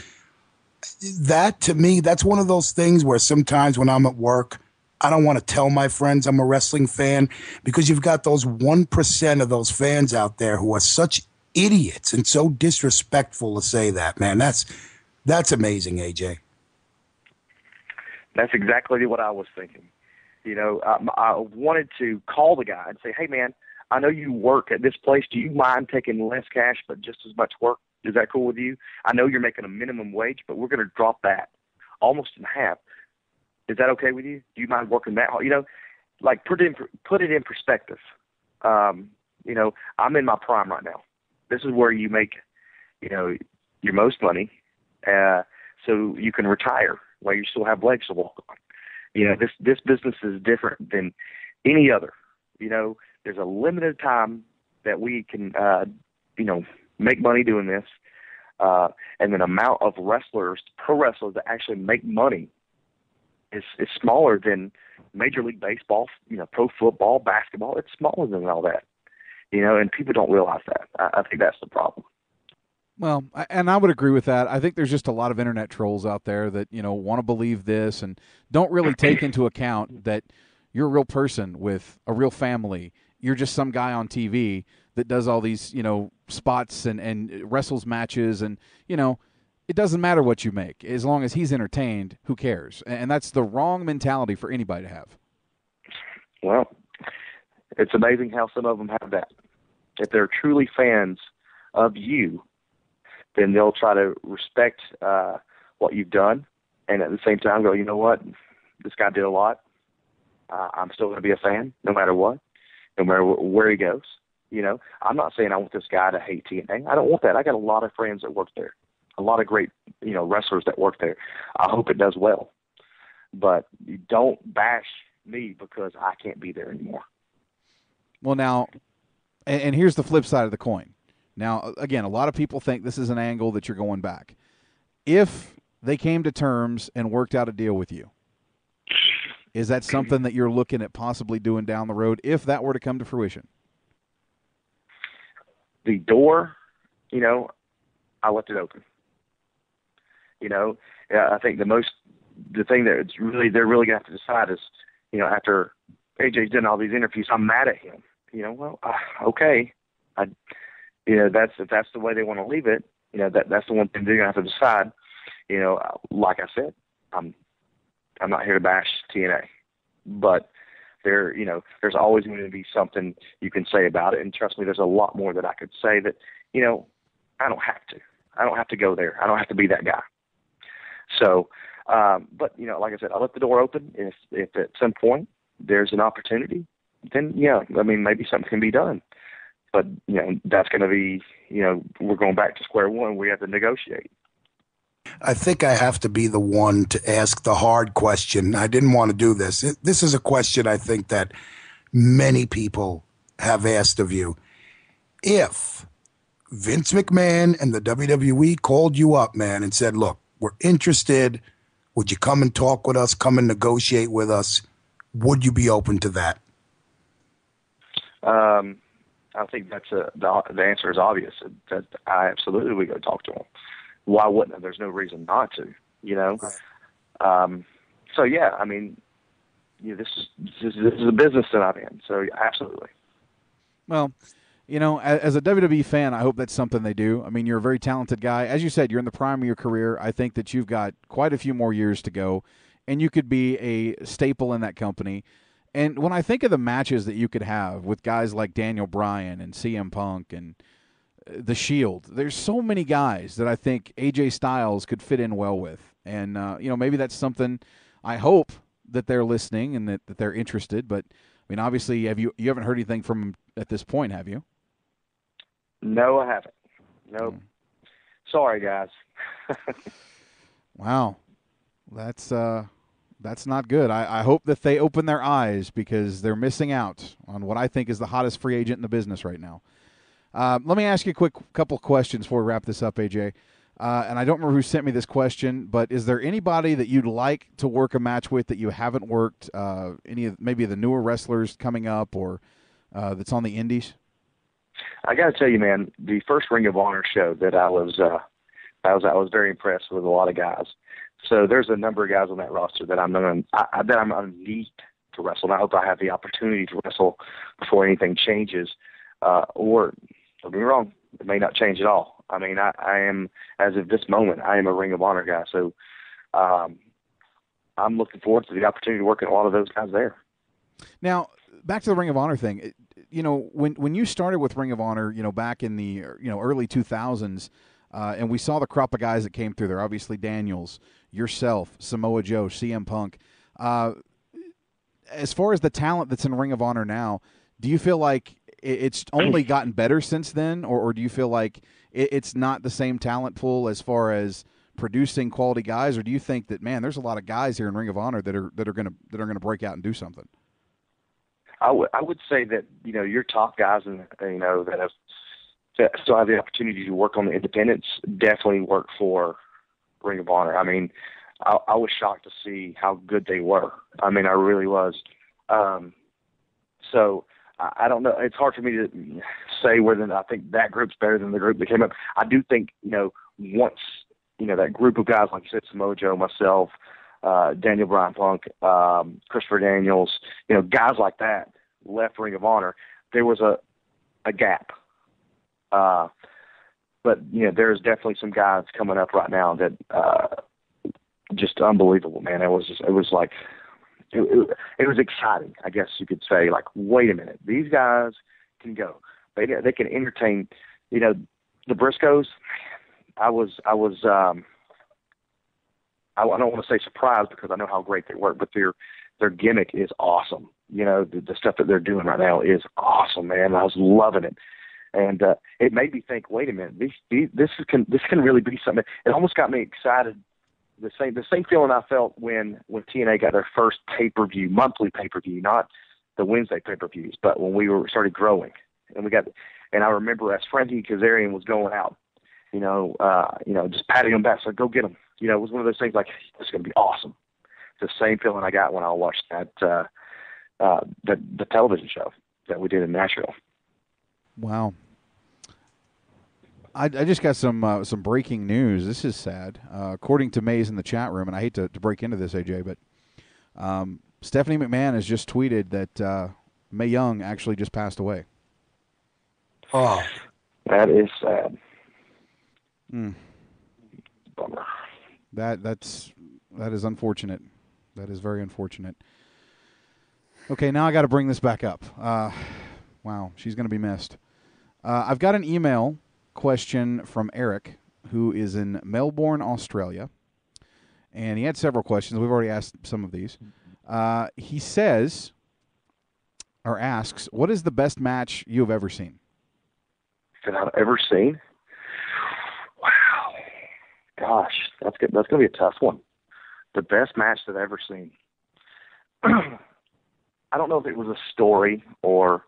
C: that, to me, that's one of those things where sometimes when I'm at work, I don't want to tell my friends I'm a wrestling fan, because you've got those 1% of those fans out there who are such idiots and so disrespectful to say that, man. That's amazing, AJ.
B: That's exactly what I was thinking. I wanted to call the guy and say, hey, man, I know you work at this place. Do you mind taking less cash but just as much work? Is that cool with you? I know you're making a minimum wage, but we're going to drop that almost in half. Is that okay with you? Do you mind working that hard? Like put it in perspective. I'm in my prime right now. This is where you make, your most money, so you can retire while you still have legs to walk on. This business is different than any other. There's a limited time that we can, make money doing this, and the amount of pro wrestlers that actually make money is smaller than Major League Baseball, pro football, basketball. It's smaller than all that, and people don't realize that. I think that's the problem.
A: Well, and I would agree with that. I think there's just a lot of internet trolls out there that, want to believe this and don't really take into account that you're a real person with a real family. You're just some guy on TV that does all these, spots and wrestles matches, and, it doesn't matter what you make. As long as he's entertained, who cares? And that's the wrong mentality for anybody to have.
B: Well, it's amazing how some of them have that. If they're truly fans of you, then they'll try to respect what you've done, and at the same time go, you know what, this guy did a lot. I'm still going to be a fan no matter what, no matter where he goes. I'm not saying I want this guy to hate TNA. I don't want that. I got a lot of friends that work there, a lot of great, wrestlers that work there. I hope it does well. But you don't bash me because I can't be there anymore.
A: Well, now, and here's the flip side of the coin. Now, again, a lot of people think this is an angle that you're going back. If they came to terms and worked out a deal with you, is that something that you're looking at possibly doing down the road if that were to come to fruition?
B: The door, I left it open. I think the thing that they're really going to have to decide is, after AJ's done all these interviews, I'm mad at him. Okay. if that's the way they want to leave it, that's the one thing they're gonna have to decide. Like I said, I'm not here to bash TNA, but there's always going to be something you can say about it. And trust me, there's a lot more that I could say that, I don't have to. I don't have to go there. I don't have to be that guy. So, but like I said, I left the door open. If at some point there's an opportunity, then maybe something can be done. But that's going to be, we're going back to square one. We have to negotiate.
C: I think I have to be the one to ask the hard question. I didn't want to do this. This is a question I think that many people have asked of you. If Vince McMahon and the WWE called you up, man, and said, look, we're interested. Would you come and talk with us? Come and negotiate with us? Would you be open to that?
B: I think that's the answer is obvious. That I absolutely would go talk to him. Why wouldn't I? There's no reason not to, So yeah, this is a business that I'm in. So absolutely.
A: Well, as a WWE fan, I hope that's something they do. You're a very talented guy. As you said, you're in the prime of your career. I think that you've got quite a few more years to go, and you could be a staple in that company. And when I think of the matches that you could have with guys like Daniel Bryan and CM Punk and The Shield, there's so many guys that I think AJ Styles could fit in well with. And, maybe that's something I hope that they're listening and that they're interested. But, obviously, you haven't heard anything from them at this point, have you?
B: No, I haven't. Nope. Sorry, guys.
A: Wow. That's not good. I hope that they open their eyes because they're missing out on what I think is the hottest free agent in the business right now. Let me ask you a quick couple questions before we wrap this up, AJ. And I don't remember who sent me this question, but is there anybody that you'd like to work a match with that you haven't worked? Maybe of the newer wrestlers coming up or that's on the indies?
B: I got to tell you, man, the first Ring of Honor show that I was very impressed with a lot of guys. So there's a number of guys on that roster that I'm going to need to wrestle. And I hope I have the opportunity to wrestle before anything changes. Or don't get me wrong, it may not change at all. I am, as of this moment, I am a Ring of Honor guy. So I'm looking forward to the opportunity to work with a lot of those guys there.
A: Now, back to the Ring of Honor thing. When you started with Ring of Honor, back in the early 2000s, and we saw the crop of guys that came through there. Obviously, Daniels, yourself, Samoa Joe, CM Punk. As far as the talent that's in Ring of Honor now, do you feel like it's only gotten better since then, or do you feel like it's not the same talent pool as far as producing quality guys, or do you think that, man, there's a lot of guys here in Ring of Honor that are gonna break out and do something?
B: I would say that your top guys that still have the opportunity to work on the independents definitely work for Ring of Honor. I was shocked to see how good they were. I really was. So I don't know. It's hard for me to say whether I think that group's better than the group that came up. I do think, once, that group of guys, like you said, Samoa Joe, myself, Daniel Bryan Punk, Christopher Daniels, guys like that left Ring of Honor, there was a gap. But there's definitely some guys coming up right now that just unbelievable, man. It was exciting, I guess you could say. Like, wait a minute, these guys can go. They can entertain. The Briscoes. I don't want to say surprised because I know how great they work, but their gimmick is awesome. The stuff that they're doing right now is awesome, man. I was loving it. And it made me think, wait a minute, this can really be something. It almost got me excited. The same feeling I felt when TNA got their first pay-per-view, monthly pay-per-view, not the Wednesday pay-per-views, but when we started growing, and I remember as Frankie Kazarian was going out, just patting him back, so go get him. It was one of those things like, it's going to be awesome. It's the same feeling I got when I watched that the television show that we did in Nashville.
A: Wow. I just got some breaking news. This is sad. According to Maze in the chat room, and I hate to break into this, AJ, but Stephanie McMahon has just tweeted that Mae Young actually just passed away.
C: Oh.
B: That is sad.
A: Bummer. That is unfortunate. That is very unfortunate. Okay, now I got to bring this back up. Wow, she's going to be missed. I've got an email question from Eric, who is in Melbourne, Australia, and he had several questions. We've already asked some of these. He says, or asks, what is the best match you have ever seen?
B: That I've ever seen? Wow. Gosh, that's good. That's going to be a tough one. The best match that I've ever seen. I don't know if it was a story or,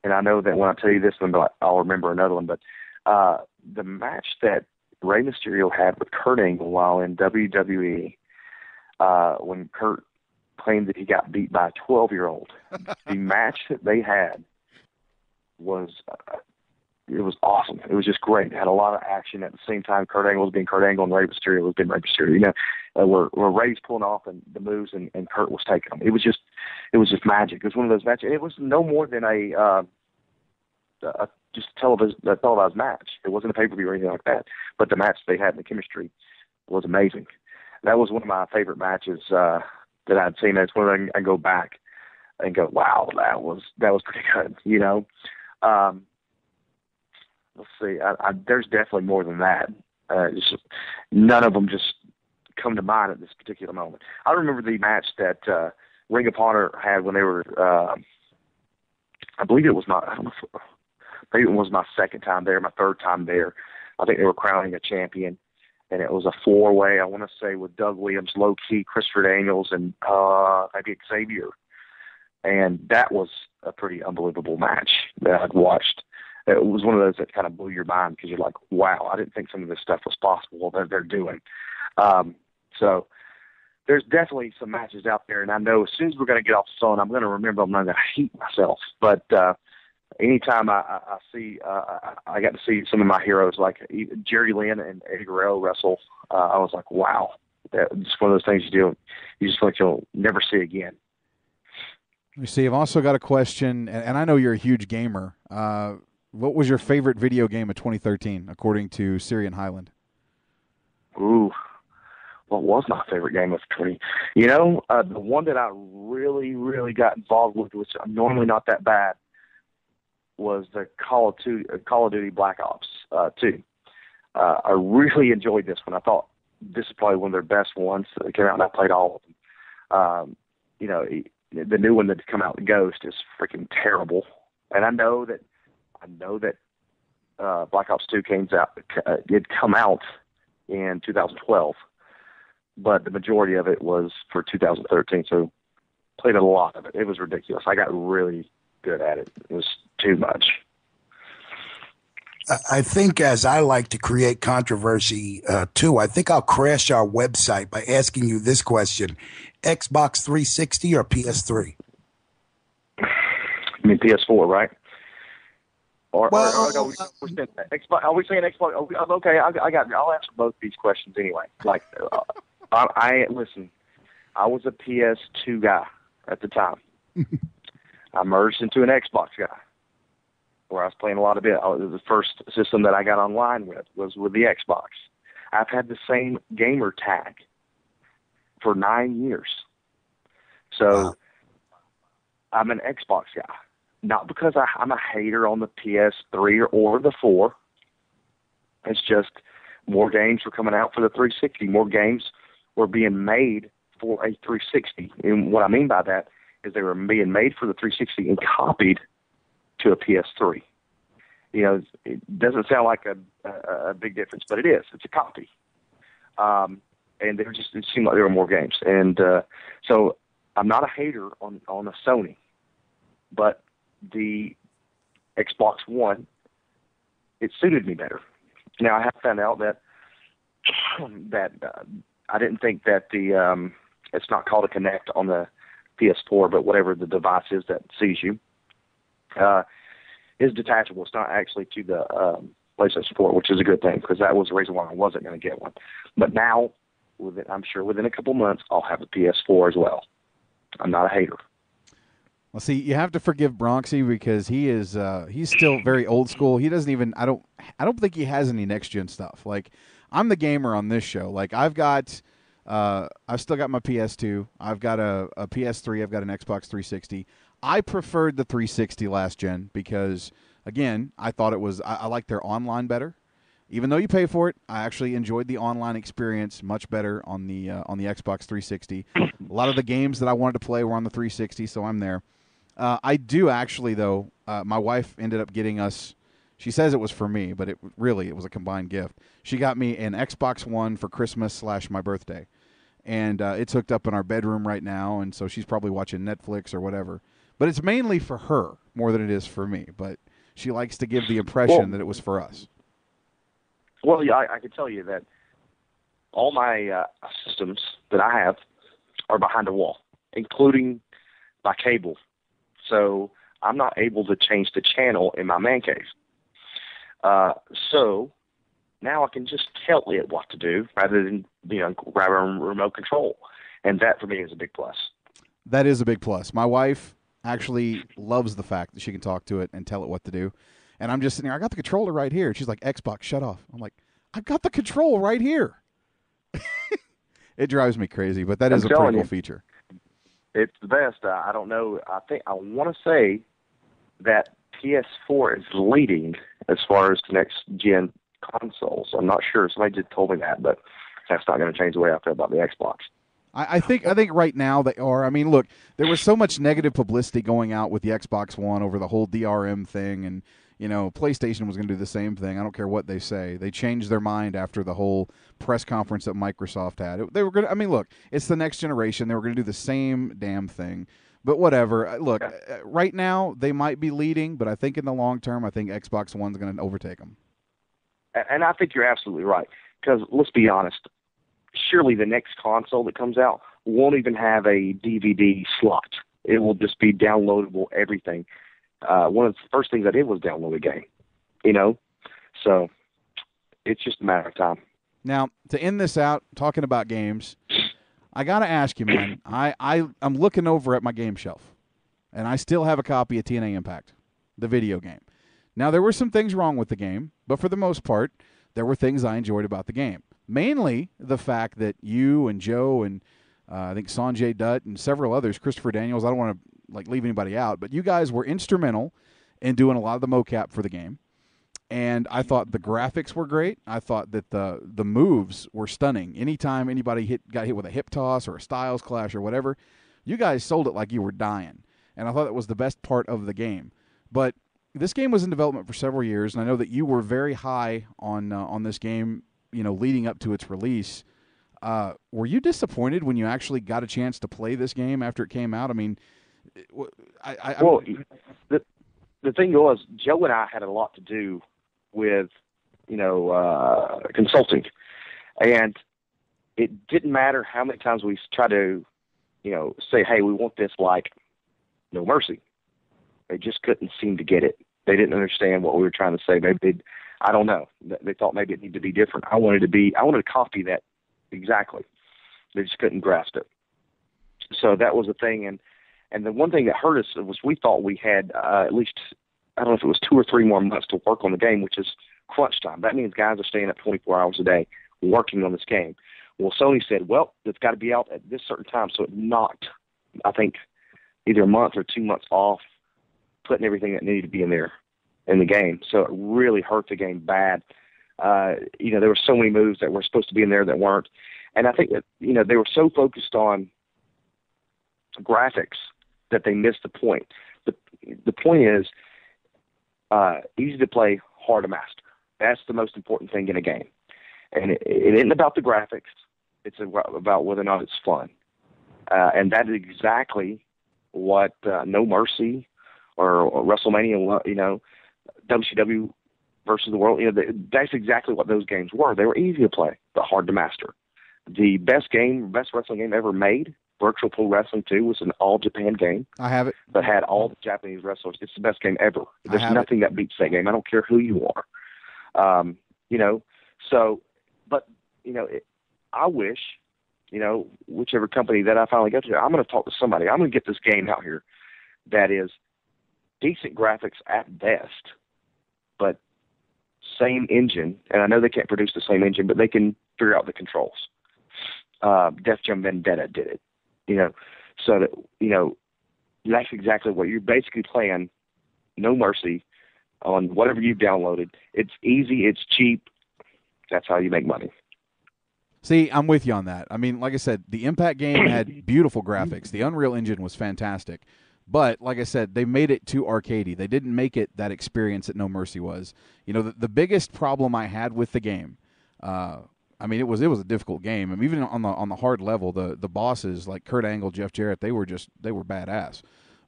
B: and I know that when I tell you this one, I'll remember another one, but the match that Rey Mysterio had with Kurt Angle while in WWE, when Kurt claimed that he got beat by a 12-year-old, the match that they had was it was awesome. It was just great. It had a lot of action. At the same time, Kurt Angle was being Kurt Angle and Rey Mysterio was being Rey Mysterio. You know, where Rey's pulling off and the moves and Kurt was taking them. It was just magic. It was one of those matches. And it was no more than a just a televised match. It wasn't a pay-per-view or anything like that. But the match they had in the chemistry was amazing. That was one of my favorite matches that I'd seen. That's when I go back and go, wow, that was pretty good. You know. Let's see. There's definitely more than that. None of them just come to mind at this particular moment. I remember the match that Ring of Honor had when they were. I believe it was maybe it was my second time there, my third time there. I think they were crowning a champion, and it was a 4-way. I want to say with Doug Williams, Low Key, Christopher Daniels, and maybe Xavier. And that was a pretty unbelievable match that I'd watched. It was one of those that kind of blew your mind because you're like, wow, I didn't think some of this stuff was possible that they're doing. So there's definitely some matches out there, and I know as soon as we're going to get off the phone, I'm going to remember I'm not going to hate myself. But anytime I see, I got to see some of my heroes like Jerry Lynn and Eddie Guerrero wrestle, I was like, wow, that's one of those things you just feel like you'll never see again.
A: You see, I've also got a question, and I know you're a huge gamer. What was your favorite video game of 2013, according to Syrian Highland?
B: Ooh, what was my favorite game of 20? You know, the one that I really, really got involved with, which I'm normally not that bad, was the Call of Duty Black Ops 2. I really enjoyed this one. I thought this is probably one of their best ones that came out, and I played all of them. You know, the new one that's come out, Ghost, is freaking terrible, and I know that Black Ops 2 did come out in 2012, but the majority of it was for 2013. So played a lot of it. It was ridiculous. I got really good at it. It was too much.
C: I think, as I like to create controversy too, I think I'll crash our website by asking you this question: Xbox 360 or PS3?
B: I mean PS4, right? Or Xbox? Are we saying Xbox? Okay, I got. I'll answer both these questions anyway. Like, listen. I was a PS2 guy at the time. I merged into an Xbox guy, where I was playing a lot of it. The first system that I got online with was with the Xbox. I've had the same gamer tag for 9 years, so I'm an Xbox guy. Not because I'm a hater on the PS3 or the 4. It's just more games were coming out for the 360. More games were being made for a 360. And what I mean by that is they were being made for the 360 and copied to a PS3. You know, it doesn't sound like a big difference, but it is. It's a copy. And it seemed like there were more games. And so I'm not a hater on a Sony, but the Xbox One, it suited me better. Now I have found out that I didn't think that it's not called a Kinect on the PS4, but whatever the device is that sees you, is detachable. It's not actually to the PlayStation 4, which is a good thing because that was the reason why I wasn't going to get one. But now, I'm sure within a couple months, I'll have a PS4 as well. I'm not a hater.
A: Well, see, you have to forgive Bronxy because he is he's still very old school. He doesn't even I don't think he has any next gen stuff. Like I'm the gamer on this show. Like I've still got my PS2. I've got a PS3. I've got an Xbox 360. I preferred the 360 last gen because again, I thought it was I liked their online better. Even though you pay for it, I actually enjoyed the online experience much better on the Xbox 360. A lot of the games that I wanted to play were on the 360, so I'm there. I do actually, though. My wife ended up getting us. She says it was for me, but it was a combined gift. She got me an Xbox One for Christmas / my birthday, and it's hooked up in our bedroom right now. And so she's probably watching Netflix or whatever. But it's mainly for her more than it is for me. But she likes to give the impression that it was for us.
B: Well, yeah, I can tell you that all my systems that I have are behind a wall, including my cable. So I'm not able to change the channel in my man cave. So now I can just tell it what to do rather than grab a remote control, and that for me is a big plus.
A: That is a big plus. My wife actually loves the fact that she can talk to it and tell it what to do. And I'm just sitting there, I got the controller right here. She's like, Xbox, shut off. I'm like, I've got the control right here. It drives me crazy, but that is a pretty cool feature.
B: It's the best. I don't know. I want to say that PS4 is leading as far as next-gen consoles. I'm not sure. Somebody just told me that, but that's not going to change the way I feel about the Xbox.
A: I think right now they are. I mean, look, there was so much negative publicity going out with the Xbox One over the whole DRM thing, and PlayStation was going to do the same thing. I don't care what they say. They changed their mind after the whole press conference that Microsoft had. They were going to. I mean, look, it's the next generation. They were going to do the same damn thing. But whatever. Look, right now they might be leading, but I think in the long term, I think Xbox One's going to overtake them.
B: And I think you're absolutely right. Because let's be honest. Surely the next console that comes out won't even have a DVD slot. It will just be downloadable everything. One of the first things I did was download a game, So it's just a matter of time.
A: Now, to end this out, talking about games, I got to ask you, man, I'm looking over at my game shelf, and I still have a copy of TNA Impact, the video game. Now, there were some things wrong with the game, but for the most part, there were things I enjoyed about the game. Mainly the fact that you and Joe and I think Sanjay Dutt and several others, Christopher Daniels, I don't want to leave anybody out, but you guys were instrumental in doing a lot of the mocap for the game. And I thought the graphics were great. I thought that the moves were stunning. Anytime anybody got hit with a hip toss or a Styles Clash or whatever, you guys sold it like you were dying. And I thought that was the best part of the game. But this game was in development for several years, and I know that you were very high on this game, leading up to its release. Were you disappointed when you actually got a chance to play this game after it came out? I mean,
B: the thing was, Joe and I had a lot to do with, consulting, and it didn't matter how many times we tried to, say, hey, we want this like No Mercy. They just couldn't seem to get it. They didn't understand what we were trying to say. Maybe I don't know. They thought maybe it needed to be different. I wanted to copy that exactly. They just couldn't grasp it. So that was the thing. And the one thing that hurt us was we thought we had at least, I don't know if it was 2 or 3 more months to work on the game, which is crunch time. That means guys are staying up 24 hours a day working on this game. Well, Sony said, well, it's got to be out at this certain time. So it knocked, I think, either a month or 2 months off putting everything that needed to be in there in the game. So it really hurt the game bad. There were so many moves that were supposed to be in there that weren't. And I think that, they were so focused on graphics that they missed the point. The point is easy to play, hard to master. That's the most important thing in a game. And it isn't about the graphics. It's about whether or not it's fun. And that is exactly what No Mercy or WrestleMania, WCW versus the World, that's exactly what those games were. They were easy to play, but hard to master. The best wrestling game ever made, Virtual Pro Wrestling 2, was an all-Japan game.
A: I have it.
B: That had all the Japanese wrestlers. It's the best game ever. There's nothing that beats that game. I don't care who you are. I wish, whichever company that I finally go to, I'm going to talk to somebody. I'm going to get this game out here that is decent graphics at best, but same engine. And I know they can't produce the same engine, but they can figure out the controls. Def Jam Vendetta did it, so that, that's exactly what you're basically playing. No Mercy on whatever you've downloaded. It's easy. It's cheap. That's how you make money.
A: See, I'm with you on that. I mean, like I said, the Impact game had beautiful graphics. The Unreal Engine was fantastic. But, like I said, they made it too arcadey. They didn't make it that experience that No Mercy was. The biggest problem I had with the game, it was a difficult game. I mean, even on the hard level, the bosses, like Kurt Angle, Jeff Jarrett, they were badass.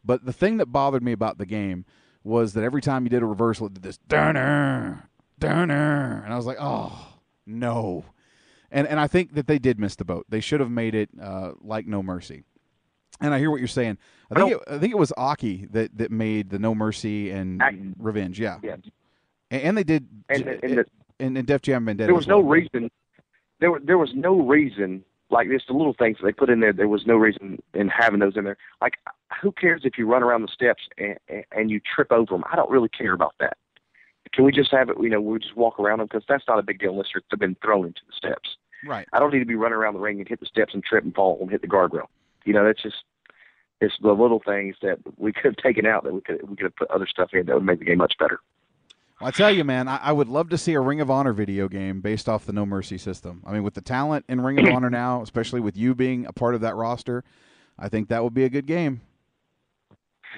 A: But the thing that bothered me about the game was that every time you did a reversal, it did this, durner, durner. And I was like, oh, no. And I think that they did miss the boat. They should have made it like No Mercy. And I hear what you're saying. I think it was Aki that made the No Mercy and Revenge. Yeah. And they did. And Def Jam Vendetta.
B: There was no reason. There was no reason. Like, it's the little things that they put in there. There was no reason in having those in there. Like, who cares if you run around the steps and you trip over them? I don't really care about that. Can we just have it? We just walk around them, because that's not a big deal unless they've been thrown into the steps.
A: Right.
B: I don't need to be running around the ring and hit the steps and trip and fall and hit the guardrail. It's the little things that we could have taken out that we could have put other stuff in that would make the game much better.
A: Well, I tell you, man, I would love to see a Ring of Honor video game based off the No Mercy system. I mean, with the talent in Ring of Honor now, especially with you being a part of that roster, I think that would be a good game.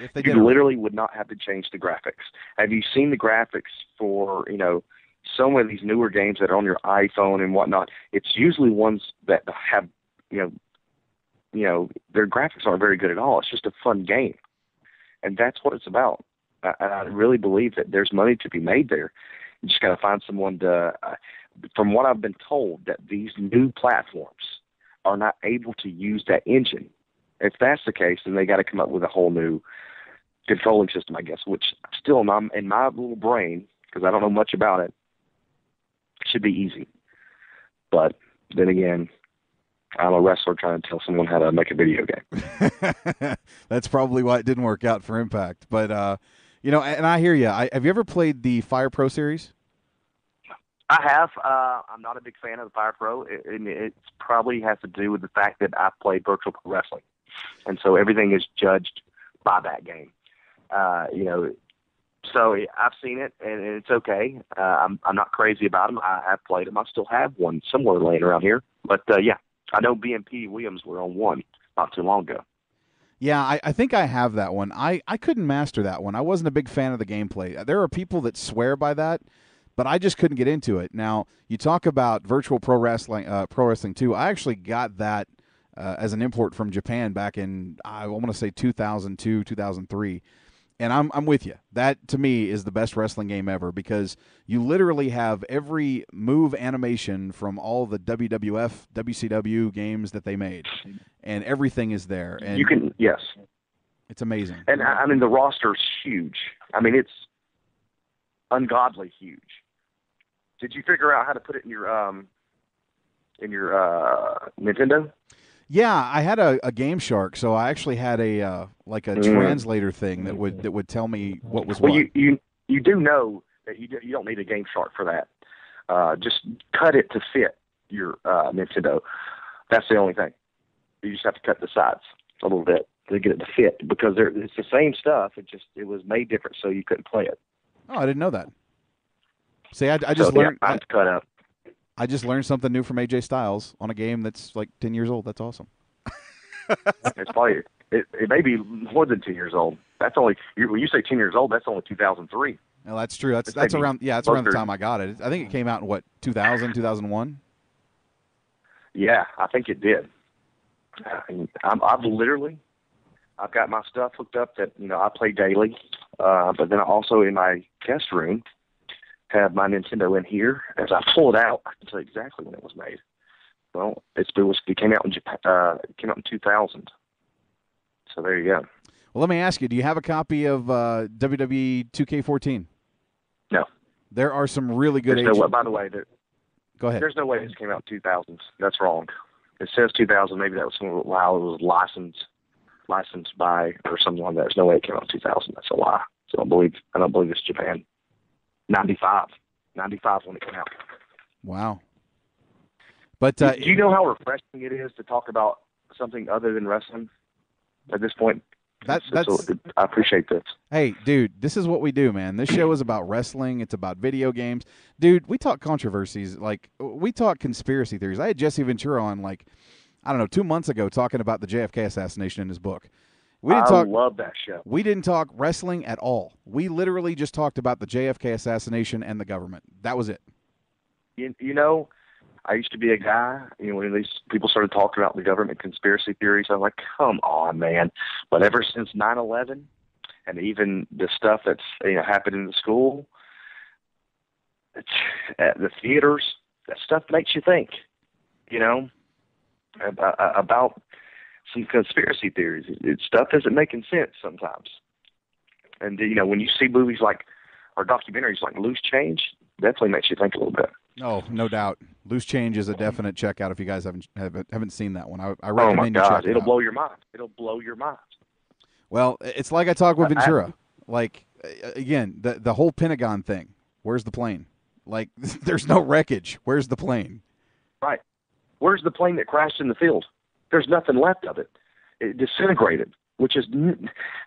A: If they
B: you literally would not have to change the graphics. Have you seen the graphics for, some of these newer games that are on your iPhone and whatnot? It's usually ones that have, their graphics aren't very good at all. It's just a fun game. And that's what it's about. I really believe that there's money to be made there. You just got to find someone to, from what I've been told, that these new platforms are not able to use that engine. If that's the case, then they got to come up with a whole new controlling system, I guess, which still in my little brain, because I don't know much about it, should be easy. But then again, I'm a wrestler trying to tell someone how to make a video game.
A: That's probably why it didn't work out for Impact. But, and I hear you. Have you ever played the Fire Pro series?
B: I have. I'm not a big fan of the Fire Pro. It probably has to do with the fact that I've played virtual pro wrestling. And so everything is judged by that game. So I've seen it, and it's okay. I'm not crazy about them. I've played them. I still have one somewhere laying around here. But, yeah, I know BMP Williams were on one not too long ago.
A: Yeah, I think I have that one. I couldn't master that one. I wasn't a big fan of the gameplay. There are people that swear by that, but I just couldn't get into it. Now, you talk about virtual pro wrestling 2. I actually got that as an import from Japan back in, I want to say 2002, 2003. And I'm with you. That, to me, is the best wrestling game ever, because you literally have every move animation from all the WWF, WCW games that they made, and everything is there. And
B: you can, yes.
A: It's amazing.
B: And, I mean, the roster's huge. I mean, it's ungodly huge. Did you figure out how to put it in your Nintendo?
A: Yeah, I had a Game Shark, so I actually had a translator thing that would tell me what was what.
B: Well, you do know that you don't need a Game Shark for that. Just cut it to fit your Nintendo. That's the only thing. You just have to cut the sides a little bit to get it to fit, because it's the same stuff. It was made different, so you couldn't play it.
A: Oh, I didn't know that. See, I just learned.
B: Yeah, cut up.
A: I just learned something new from AJ Styles on a game that's like 10 years old. That's awesome.
B: It's probably it may be more than 10 years old. That's only when you say 10 years old. That's only 2003.
A: No, that's true. That's around around the time I got it. I think it came out in what, 2000, 2001.
B: Yeah, I think it did. I've got my stuff hooked up that I play daily, but then I also in my guest room have my Nintendo in here. As I pull it out, I can tell you exactly when it was made. Well, it came out in Japan. It came out in 2000. So there you go.
A: Well, let me ask you: do you have a copy of WWE 2K14?
B: No.
A: There are some really good.
B: By the way,
A: go ahead.
B: There's no way this came out in 2000. That's wrong. It says 2000. Maybe that was how it was licensed. licensed by or something like that. There's no way it came out in 2000. That's a lie. So I don't believe it's Japan. 95 when it came out.
A: Wow. But
B: do you know how refreshing it is to talk about something other than wrestling at this point? I appreciate this.
A: Hey, dude, this is what we do, man. This show is about wrestling. It's about video games. Dude, we talk controversies. Like, we talk conspiracy theories. I had Jesse Ventura on, like, I don't know, 2 months ago talking about the JFK assassination in his book.
B: I love that show.
A: We didn't talk wrestling at all. We literally just talked about the JFK assassination and the government. That was it.
B: You know, I used to be a guy, when these people started talking about the government conspiracy theories, I was like, come on, man. But ever since 9/11 and even the stuff that's happened in the school, at the theaters, that stuff makes you think, about some conspiracy theories. Stuff isn't making sense sometimes. And, when you see movies or documentaries like Loose Change, definitely makes you think a little bit.
A: Oh, no doubt. Loose Change is a definite checkout if you guys haven't seen that one. I recommend you check it out.
B: It'll blow your mind. It'll blow your mind.
A: Well, it's like I talk with Ventura. Like, again, the whole Pentagon thing. Where's the plane? Like, there's no wreckage. Where's the plane?
B: Right. Where's the plane that crashed in the field? There's nothing left of it. It disintegrated, which is,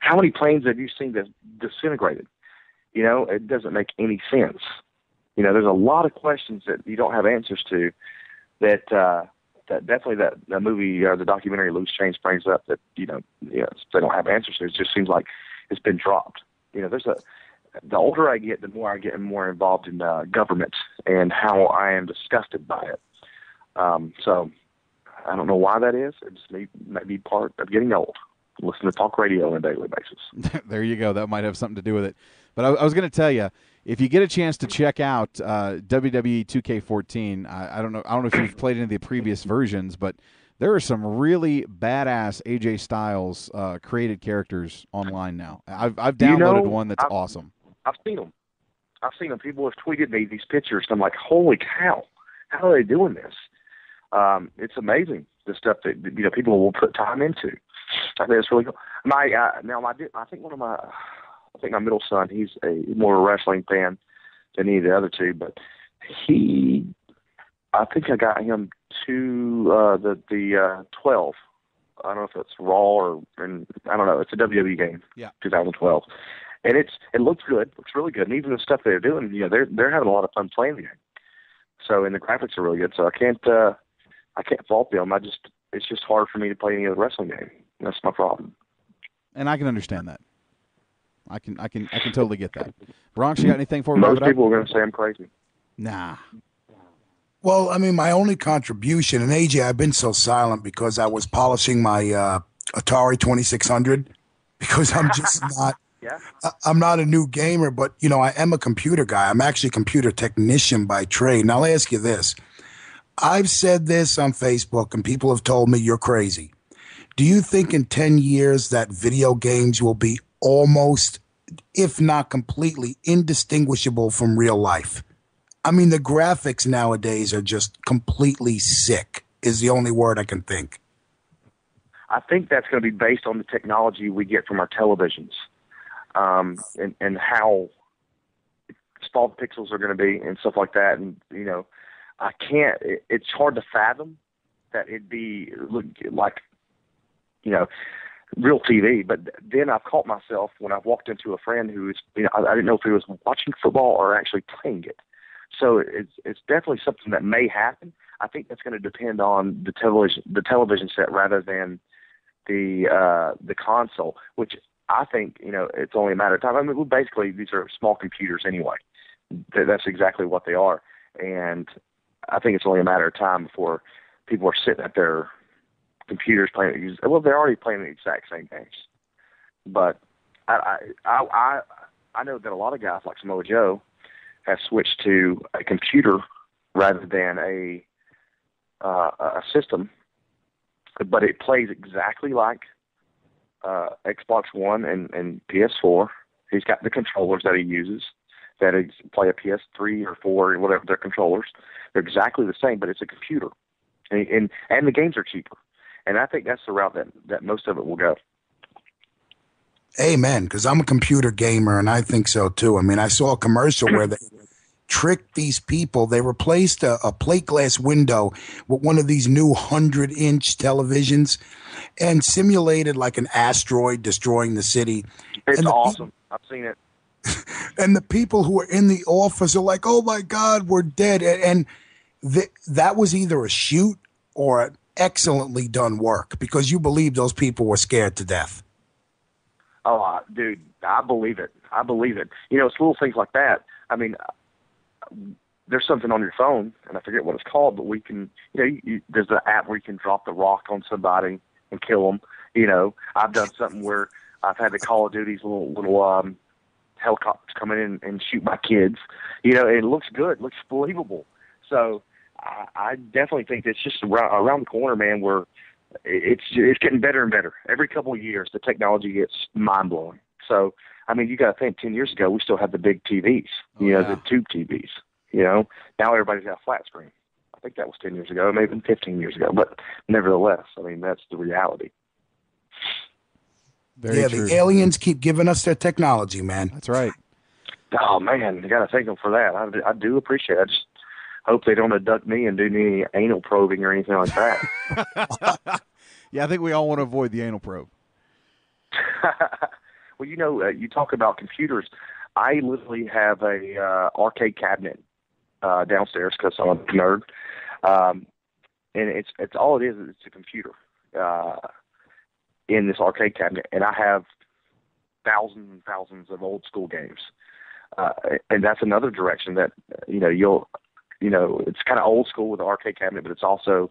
B: how many planes have you seen that disintegrated? It doesn't make any sense. There's a lot of questions that you don't have answers to that definitely that movie or the documentary Loose Change brings up that, they don't have answers to. It just seems like it's been dropped. The older I get, the more I get more involved in government and how I am disgusted by it. So I don't know why that is. It just may be part of getting old. Listen to talk radio on a daily basis.
A: There you go. That might have something to do with it. But I was going to tell you, if you get a chance to check out WWE 2K14, I don't know if you've played any of the previous versions, but there are some really badass AJ Styles created characters online now. I've downloaded one that's awesome.
B: I've seen them. People have tweeted me these pictures, and I'm like, holy cow, how are they doing this? It's amazing, the stuff that people will put time into. I think it's really cool. I think my middle son, he's more of a wrestling fan than any of the other two, but I think I got him to the 12. I don't know if it's Raw I don't know. It's a WWE game.
A: Yeah.
B: 2012, and it looks good. Looks really good, and even the stuff they're doing, they're having a lot of fun playing the game. So, and the graphics are really good. So I can't fault them. It's just hard for me to play any other wrestling game. That's my problem.
A: And I can understand that. I can totally get that. Bronx, you got anything for me?
B: Most people are going to say I'm crazy.
A: Nah.
C: Well, I mean, my only contribution, and AJ, I've been so silent because I was polishing my Atari 2600 because I'm just not.
B: Yeah.
C: I'm not a new gamer, but I am a computer guy. I'm actually a computer technician by trade. And I'll ask you this: I've said this on Facebook, and people have told me you're crazy. Do you think in 10 years that video games will be almost, if not completely, indistinguishable from real life? I mean, the graphics nowadays are just completely sick, is the only word I can think.
B: I think that's going to be based on the technology we get from our televisions, and how small the pixels are going to be and stuff like that. And, it's hard to fathom that it'd be like, real TV. But then I've caught myself when I've walked into a friend who is, I didn't know if he was watching football or actually playing it. So it's definitely something that may happen. I think that's going to depend on the television set rather than the console, which I think, it's only a matter of time. I mean, basically these are small computers anyway. That's exactly what they are. And I think it's only a matter of time before people are sitting at their computers playing. Well, they're already playing the exact same games. But I know that a lot of guys like Samoa Joe have switched to a computer rather than a system, but it plays exactly like Xbox One and PS4. He's got the controllers that he uses that play a PS3 or 4 or whatever their controllers. They're exactly the same, but it's a computer, and the games are cheaper. And I think that's the route that most of it will go.
C: Amen, because I'm a computer gamer, and I think so, too. I mean, I saw a commercial where they tricked these people. They replaced a plate glass window with one of these new 100-inch televisions and simulated like an asteroid destroying the city.
B: It's
C: And
B: awesome. I've seen it.
C: and the people who were in the office are like, oh, my God, we're dead. And that was either a shoot or an excellently done work, because you believe those people were scared to death.
B: Oh, dude, I believe it. I believe it. You know, it's little things like that. I mean, there's something on your phone, and I forget what it's called, but we can, you know, there's an app where you can drop the rock on somebody and kill them. You know, I've done something where I've had the Call of Duty's little helicopters come in and shoot my kids. You know, it looks good, looks believable. So I definitely think it's just around the corner, man, where it's getting better and better. Every couple of years, the technology gets mind-blowing. So, I mean, you got to think 10 years ago, we still had the big TVs, the tube TVs. You know, now everybody's got a flat screen. I think that was 10 years ago, maybe 15 years ago. But nevertheless, I mean, that's the reality.
C: Very true. The aliens keep giving us their technology, man.
A: That's right.
B: Oh, man, you got to thank them for that. I do appreciate it. I just hope they don't abduct me and do any anal probing or anything like that.
A: Yeah, I think we all want to avoid the anal probe.
B: Well, you know, you talk about computers. I literally have a arcade cabinet downstairs because I'm a nerd, and it's all it is. It's a computer in this arcade cabinet, and I have thousands and thousands of old school games, and that's another direction that it's kind of old school with the arcade cabinet, but it's also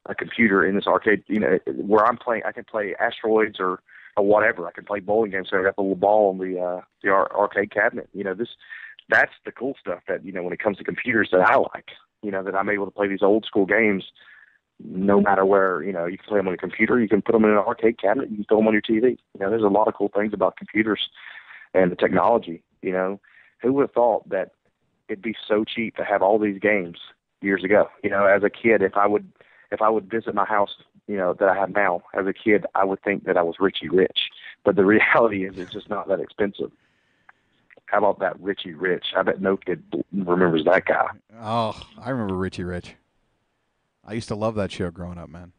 B: a computer in this arcade. You know, where I'm playing, I can play Asteroids or whatever. I can play bowling games. So I got the little ball on the arcade cabinet. You know, that's the cool stuff that, you know, when it comes to computers that I like, you know, that I'm able to play these old school games no matter where. You know, you can play them on a computer, you can put them in an arcade cabinet, you can throw them on your TV. You know, there's a lot of cool things about computers and the technology. You know, who would have thought that it'd be so cheap to have all these games years ago? You know, as a kid, if I would visit my house, you know, that I have now, as a kid, I would think that I was Richie Rich. But the reality is it's just not that expensive. How about that Richie Rich? I bet no kid remembers that guy.
A: Oh, I remember Richie Rich. I used to love that show growing up, man.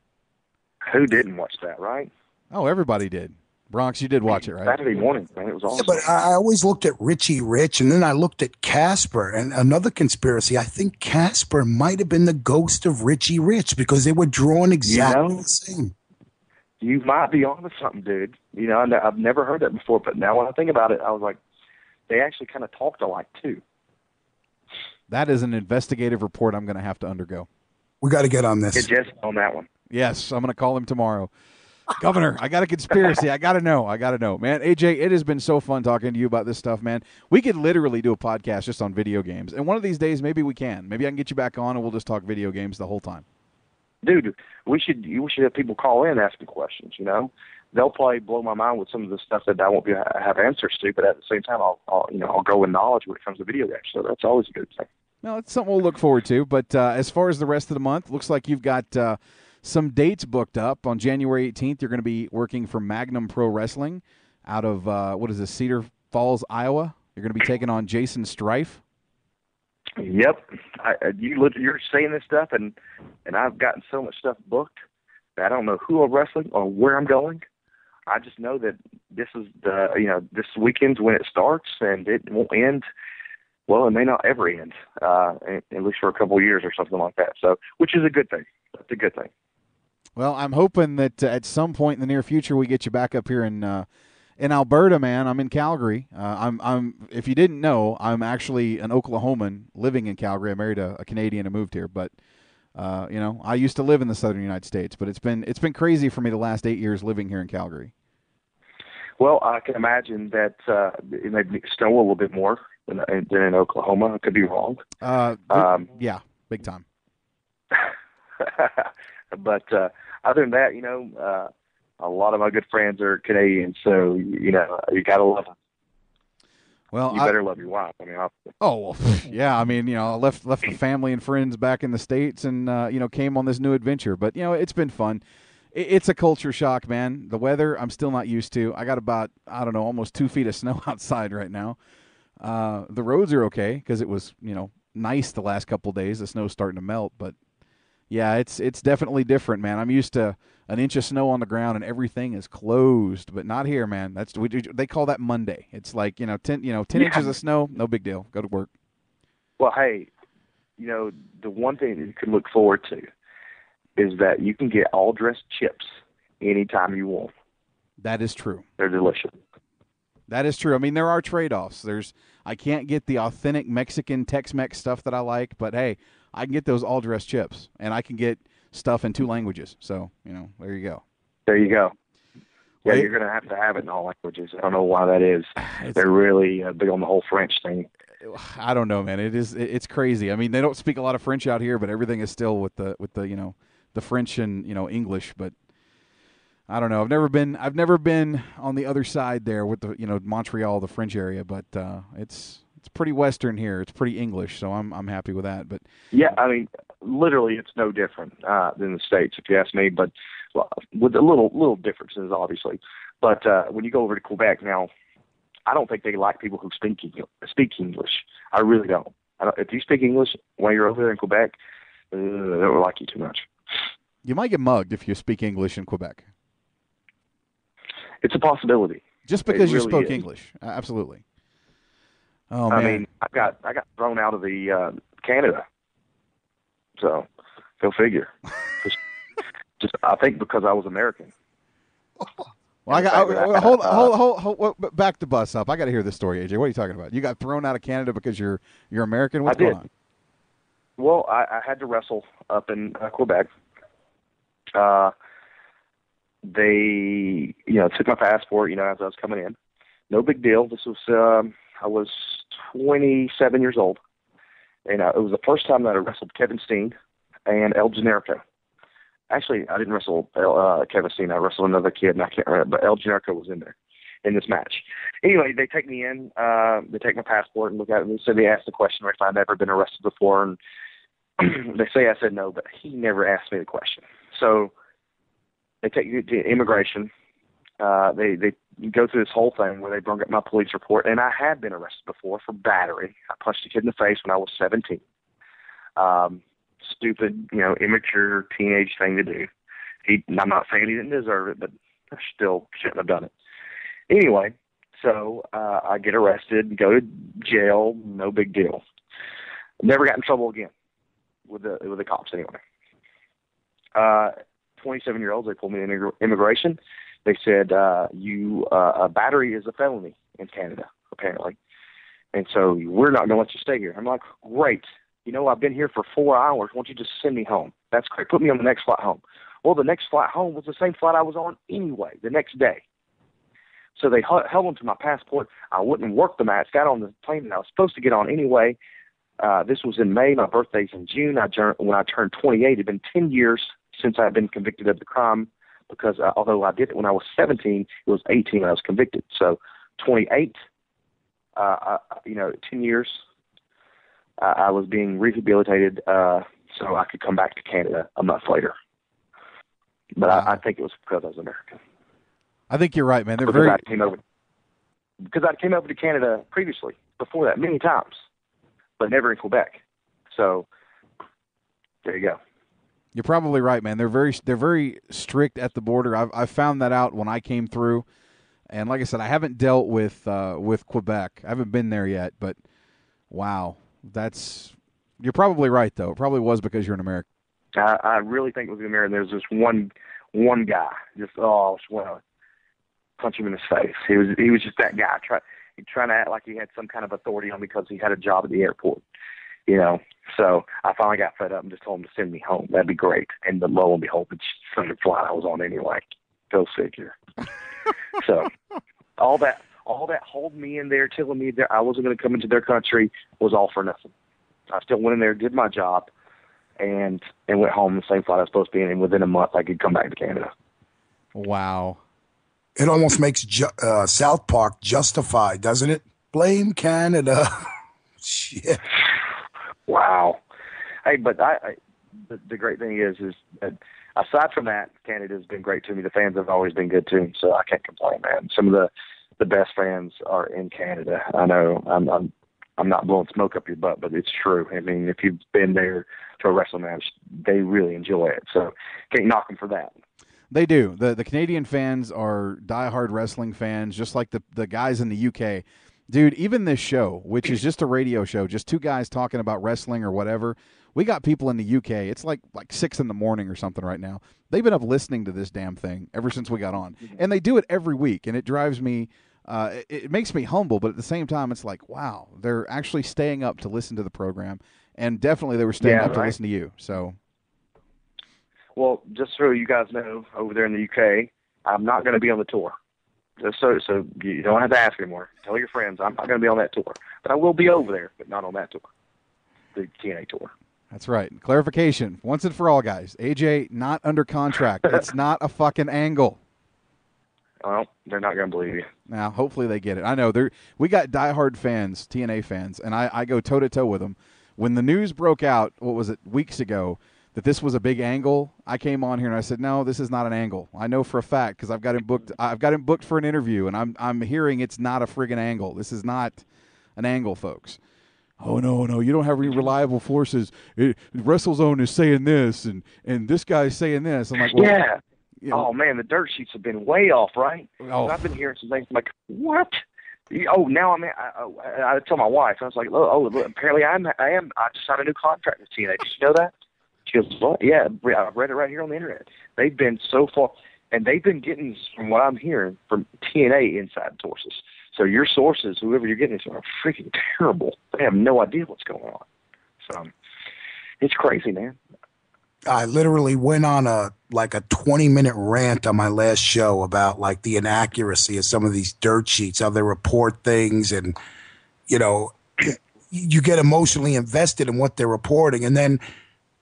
B: Who didn't watch that, right?
A: Oh, everybody did. Bronx, you did watch it, right?
B: Saturday morning, man. It was awesome.
C: Yeah, but I always looked at Richie Rich, and then I looked at Casper. And another conspiracy, I think Casper might have been the ghost of Richie Rich, because they were drawn exactly the same.
B: You might be onto something, dude. You know, I've never heard that before, but now when I think about it, I was like, they actually kind of talked alike, too.
A: That is an investigative report I'm going to have to undergo.
C: We got to get on this.
B: Get Jesse on that one.
A: Yes, I'm going to call him tomorrow. Governor, I got a conspiracy. I got to know. Man, AJ, it has been so fun talking to you about this stuff, man. We could literally do a podcast just on video games. And one of these days, maybe we can. Maybe I can get you back on and we'll just talk video games the whole time.
B: Dude, we should have people call in asking questions, you know. They'll probably blow my mind with some of the stuff that I won't have answers to, but at the same time, I'll grow in knowledge when it comes to video games. So that's always a good thing. No,
A: it's something we'll look forward to. But as far as the rest of the month, looks like you've got some dates booked up. On January 18th, you're going to be working for Magnum Pro Wrestling out of, Cedar Falls, Iowa. You're going to be taking on Jason Strife.
B: Yep. You're saying this stuff, and I've gotten so much stuff booked that I don't know who I'm wrestling or where I'm going. I just know that this is this weekend's when it starts, and it won't end. Well, it may not ever end, at least for a couple of years or something like that. So, which is a good thing. That's a good thing.
A: Well, I'm hoping that at some point in the near future we get you back up here in Alberta, man. I'm in Calgary. I'm if you didn't know, I'm actually an Oklahoman living in Calgary. I married a Canadian and moved here, but I used to live in the southern United States, but it's been crazy for me the last 8 years living here in Calgary.
B: Well, I can imagine that it may snow a little bit more than in Oklahoma. I could be wrong.
A: Yeah, big time.
B: But other than that, a lot of my good friends are Canadian, so you gotta love them.
A: Well,
B: you better love your wife. I mean,
A: yeah. I mean, I left the family and friends back in the States, and came on this new adventure. But it's been fun. It's a culture shock, man. The weather, I'm still not used to. I got about, I don't know, almost 2 feet of snow outside right now. The roads are okay because it was, nice the last couple of days. The snow's starting to melt, but yeah, it's definitely different, man. I'm used to an inch of snow on the ground and everything is closed, but not here, man. They call that Monday. It's like 10 inches of snow, no big deal. Go to work.
B: Well, hey, the one thing that you can look forward to is that you can get all dressed chips anytime you want.
A: That is true.
B: They're delicious.
A: That is true. I mean, there are trade-offs. I can't get the authentic Mexican Tex-Mex stuff that I like, but hey, I can get those all-dressed chips, and I can get stuff in 2 languages. So, there you go.
B: There you go. Yeah, you're going to have it in all languages. I don't know why that is. They're really big on the whole French thing.
A: I don't know, man. It's crazy. I mean, they don't speak a lot of French out here, but everything is still with the the French and English. But I don't know. I've never been on the other side there with the Montreal, the French area. But it's pretty Western here. It's pretty English, so I'm happy with that. But
B: yeah, I mean, literally, it's no different than the States, if you ask me. But with the little differences, obviously. But when you go over to Quebec now, I don't think they like people who speak English. I really don't. If you speak English while you're over there in Quebec, they don't like you too much.
A: You might get mugged if you speak English in Quebec.
B: It's a possibility.
A: Just because you spoke English, absolutely. Oh man!
B: I mean, I got thrown out of the Canada, so go figure. just I think because I was American.
A: Well, hold, back the bus up. I got to hear this story, AJ. What are you talking about? You got thrown out of Canada because you're American? What's going on?
B: Well, I had to wrestle up in Quebec. They, took my passport, as I was coming in. No big deal. This was, I was 27 years old. And it was the first time that I wrestled Kevin Steen and El Generico. Actually, I didn't wrestle Kevin Steen. I wrestled another kid, and I can't remember, but El Generico was in there in this match. Anyway, they take me in. They take my passport and look at it, and they ask the question if I'd ever been arrested before. And they say I said no, but he never asked me the question. So they take you to immigration. They go through this whole thing where they bring up my police report, and I had been arrested before for battery. I punched a kid in the face when I was 17. Stupid, immature teenage thing to do. I'm not saying he didn't deserve it, but I still shouldn't have done it. Anyway, so I get arrested, go to jail, no big deal. Never got in trouble again with the cops anyway. 27-year-olds, they pulled me in immigration. They said, a battery is a felony in Canada, apparently. And so we're not going to let you stay here. I'm like, great. I've been here for 4 hours. Why don't you just send me home? That's great. Put me on the next flight home. Well, the next flight home was the same flight I was on anyway, the next day. So they held onto my passport. I wouldn't work the match, got on the plane that I was supposed to get on anyway. This was in May. My birthday's in June. When I turned 28, it had been 10 years since I had been convicted of the crime because although I did it when I was 17, it was 18 when I was convicted. So 28, 10 years. I was being rehabilitated so I could come back to Canada a month later. But wow. I think it was because I was American.
A: I think you're right, man.
B: Because I came over to Canada previously, before that, many times, but never in Quebec. So there you go.
A: You're probably right, man. They're very strict at the border. I found that out when I came through, and like I said, I haven't dealt with Quebec. I haven't been there yet, but wow. You're probably right, though. It probably was because you're an American.
B: I really think it was an American. There's this one guy. I just want to punch him in his face. He was just that guy trying to act like he had some kind of authority on me because he had a job at the airport. So I finally got fed up and just told him to send me home. That'd be great. And lo and behold, it's the flight I was on anyway. Go figure. So all that holding me in there, telling me that I wasn't going to come into their country was all for nothing. I still went in there, did my job, and went home the same flight I was supposed to be in. And within a month, I could come back to Canada.
A: Wow.
C: It almost makes South Park justified, doesn't it? Blame Canada. Shit.
B: Wow. Hey, but the great thing is that aside from that, Canada's been great to me. The fans have always been good too, so I can't complain, man. Some of the best fans are in Canada. I know I'm not blowing smoke up your butt, but it's true. I mean, if you've been there to a wrestling match, they really enjoy it. So can't knock them for that.
A: They do. The Canadian fans are diehard wrestling fans, just like the guys in the UK. Dude, even this show, which is just a radio show, just two guys talking about wrestling or whatever, we got people in the UK. It's like 6 a.m. or something right now. They've been up listening to this damn thing ever since we got on. And they do it every week, and it drives me it makes me humble, but at the same time, it's like, wow, they're actually staying up to listen to the program, and definitely they were staying up to listen to you. So,
B: well, just so you guys know, over there in the UK, I'm not going to be on the tour. Just so you don't have to ask anymore. Tell your friends I'm not going to be on that tour, but I will be over there, but not on that tour, the TNA tour.
A: That's right. Clarification, once and for all, guys. AJ, not under contract. It's not a fucking angle.
B: Well, they're not going to believe you.
A: Now, hopefully they get it. I know we got diehard fans, TNA fans, and I go toe-to-toe with them. When the news broke out, what was it, weeks ago, that this was a big angle, I came on here and I said, no, this is not an angle. I know for a fact because I've got him booked for an interview, and I'm hearing it's not a friggin' angle. This is not an angle, folks. Oh, no, you don't have any reliable sources. WrestleZone is saying this, and this guy's saying this. I'm like, well,
B: yeah.
A: You know,
B: oh, man, the dirt sheets have been way off, right?
A: Oh.
B: I've been hearing some things like, what? Oh, now I tell my wife, I was like, look, apparently I just signed a new contract with TNA. Did you know that? She goes, what? Yeah, I read it right here on the internet. They've been so far, and they've been getting, from what I'm hearing, from TNA inside sources. So your sources, whoever you're getting this from, are freaking terrible. They have no idea what's going on. So it's crazy, man.
C: I literally went on a 20-minute rant on my last show about like the inaccuracy of some of these dirt sheets, how they report things, and you know, you get emotionally invested in what they're reporting, and then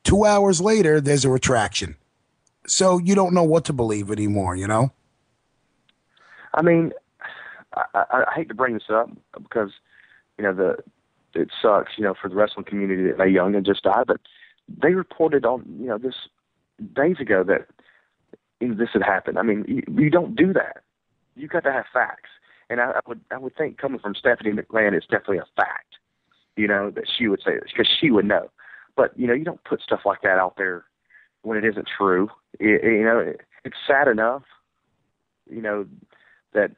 C: 2 hours later there's a retraction. So you don't know what to believe anymore, you know?
B: I mean, I hate to bring this up because, you know, it sucks, you know, for the wrestling community that Mae Young had just died, but they reported on, you know, this days ago that this had happened. I mean, you don't do that. You got to have facts. And I would think coming from Stephanie McMahon, it's definitely a fact, you know, that she would say this because she would know. But, you know, you don't put stuff like that out there when it isn't true. You know, it's sad enough, you know, that,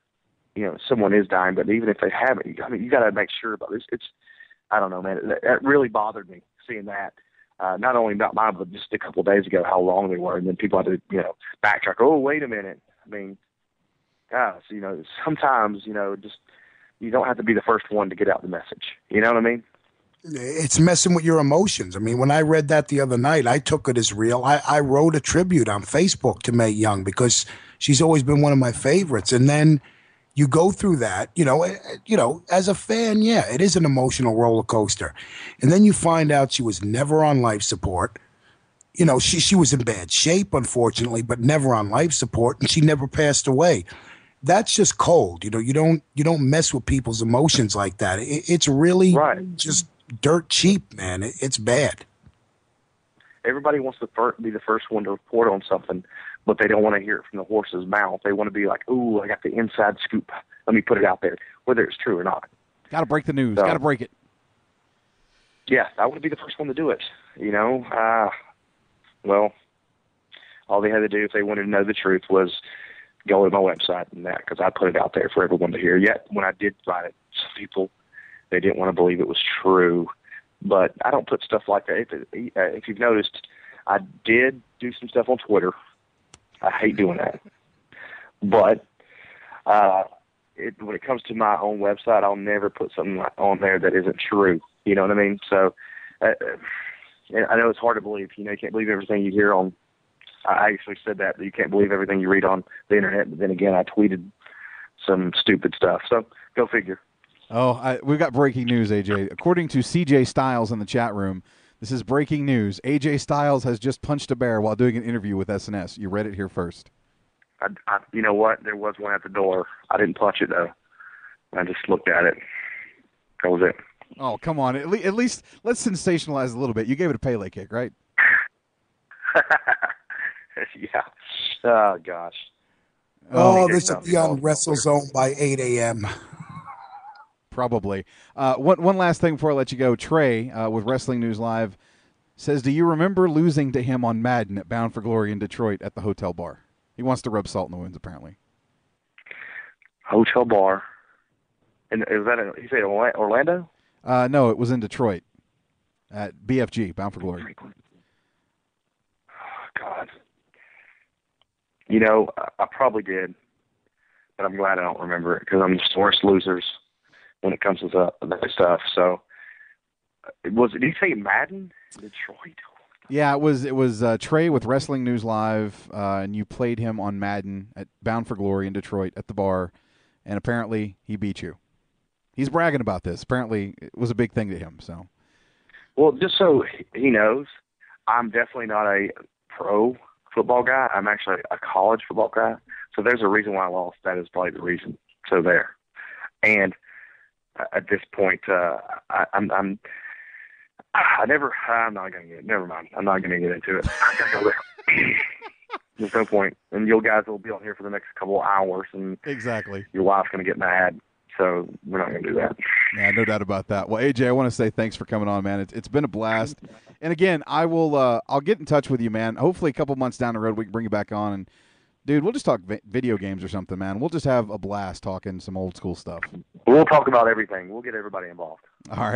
B: you know, someone is dying, but even if they haven't, I mean, you got to make sure about this. I don't know, man. That really bothered me seeing that. Not only about mine, but just a couple of days ago, how long they were, and then people had to, you know, backtrack. Oh, wait a minute. I mean, guys, you know, sometimes, you know, just you don't have to be the first one to get out the message. You know what I mean?
C: It's messing with your emotions. I mean, when I read that the other night, I took it as real. I wrote a tribute on Facebook to Mae Young because she's always been one of my favorites. And then you go through that, you know, as a fan, yeah, it is an emotional roller coaster. And then you find out she was never on life support. You know, she was in bad shape, unfortunately, but never on life support, and she never passed away. That's just cold. You know, you don't mess with people's emotions like that. It's really just dirt cheap, man. It's bad.
B: Everybody wants to be the first one to report on something, but they don't want to hear it from the horse's mouth. They want to be like, ooh, I got the inside scoop. Let me put it out there, whether it's true or not.
A: Got to break the news. Got to break it.
B: Yeah, I want to be the first one to do it. You know, well, all they had to do if they wanted to know the truth was go to my website and that, because I put it out there for everyone to hear. Yet when I did write it, some people, they didn't want to believe it was true. But I don't put stuff like that. If you've noticed, I did do some stuff on Twitter. I hate doing that. But when it comes to my own website, I'll never put something on there that isn't true. You know what I mean? So I know it's hard to believe. You know, you can't believe everything you hear on. I actually said that you can't believe everything you read on the internet. But then again, I tweeted some stupid stuff. So go figure.
A: Oh, we've got breaking news, AJ. According to CJ Styles in the chat room, this is breaking news. AJ Styles has just punched a bear while doing an interview with SNS. You read it here first.
B: You know what? There was one at the door. I didn't punch it, though. I just looked at it. That was it.
A: Oh, come on. At least let's sensationalize a little bit. You gave it a Pele kick, right?
B: Yeah. Oh gosh.
C: Oh, this will be on WrestleZone by 8 a.m.
A: Probably. One last thing before I let you go. Trey with Wrestling News Live says, do you remember losing to him on Madden at Bound for Glory in Detroit at the hotel bar? He wants to rub salt in the wounds, apparently.
B: Hotel bar. And is that you say Orlando?
A: No, it was in Detroit at BFG, Bound for Glory.
B: Oh, God. You know, I probably did, but I'm glad I don't remember it because I'm the worst losers when it comes to that stuff. So, did you say Madden? Detroit?
A: Yeah, it was Trey with Wrestling News Live, and you played him on Madden at Bound for Glory in Detroit at the bar, and apparently he beat you. He's bragging about this. Apparently it was a big thing to him. So,
B: well, just so he knows, I'm definitely not a pro football guy. I'm actually a college football guy. So there's a reason why I lost. That is probably the reason. So there. And at this point, I'm not going to get. Never mind. I'm not going to get into it. I got to go there. There's no point. And you guys will be on here for the next couple of hours, and
A: exactly,
B: your wife's going to get mad. So we're not going to do that.
A: Yeah, no doubt about that. Well, AJ, I want to say thanks for coming on, man. It's been a blast. And again, I'll get in touch with you, man. Hopefully a couple months down the road we can bring you back on. And, dude, we'll just talk video games or something, man. We'll just have a blast talking some old school stuff.
B: We'll talk about everything. We'll get everybody involved.
A: All right.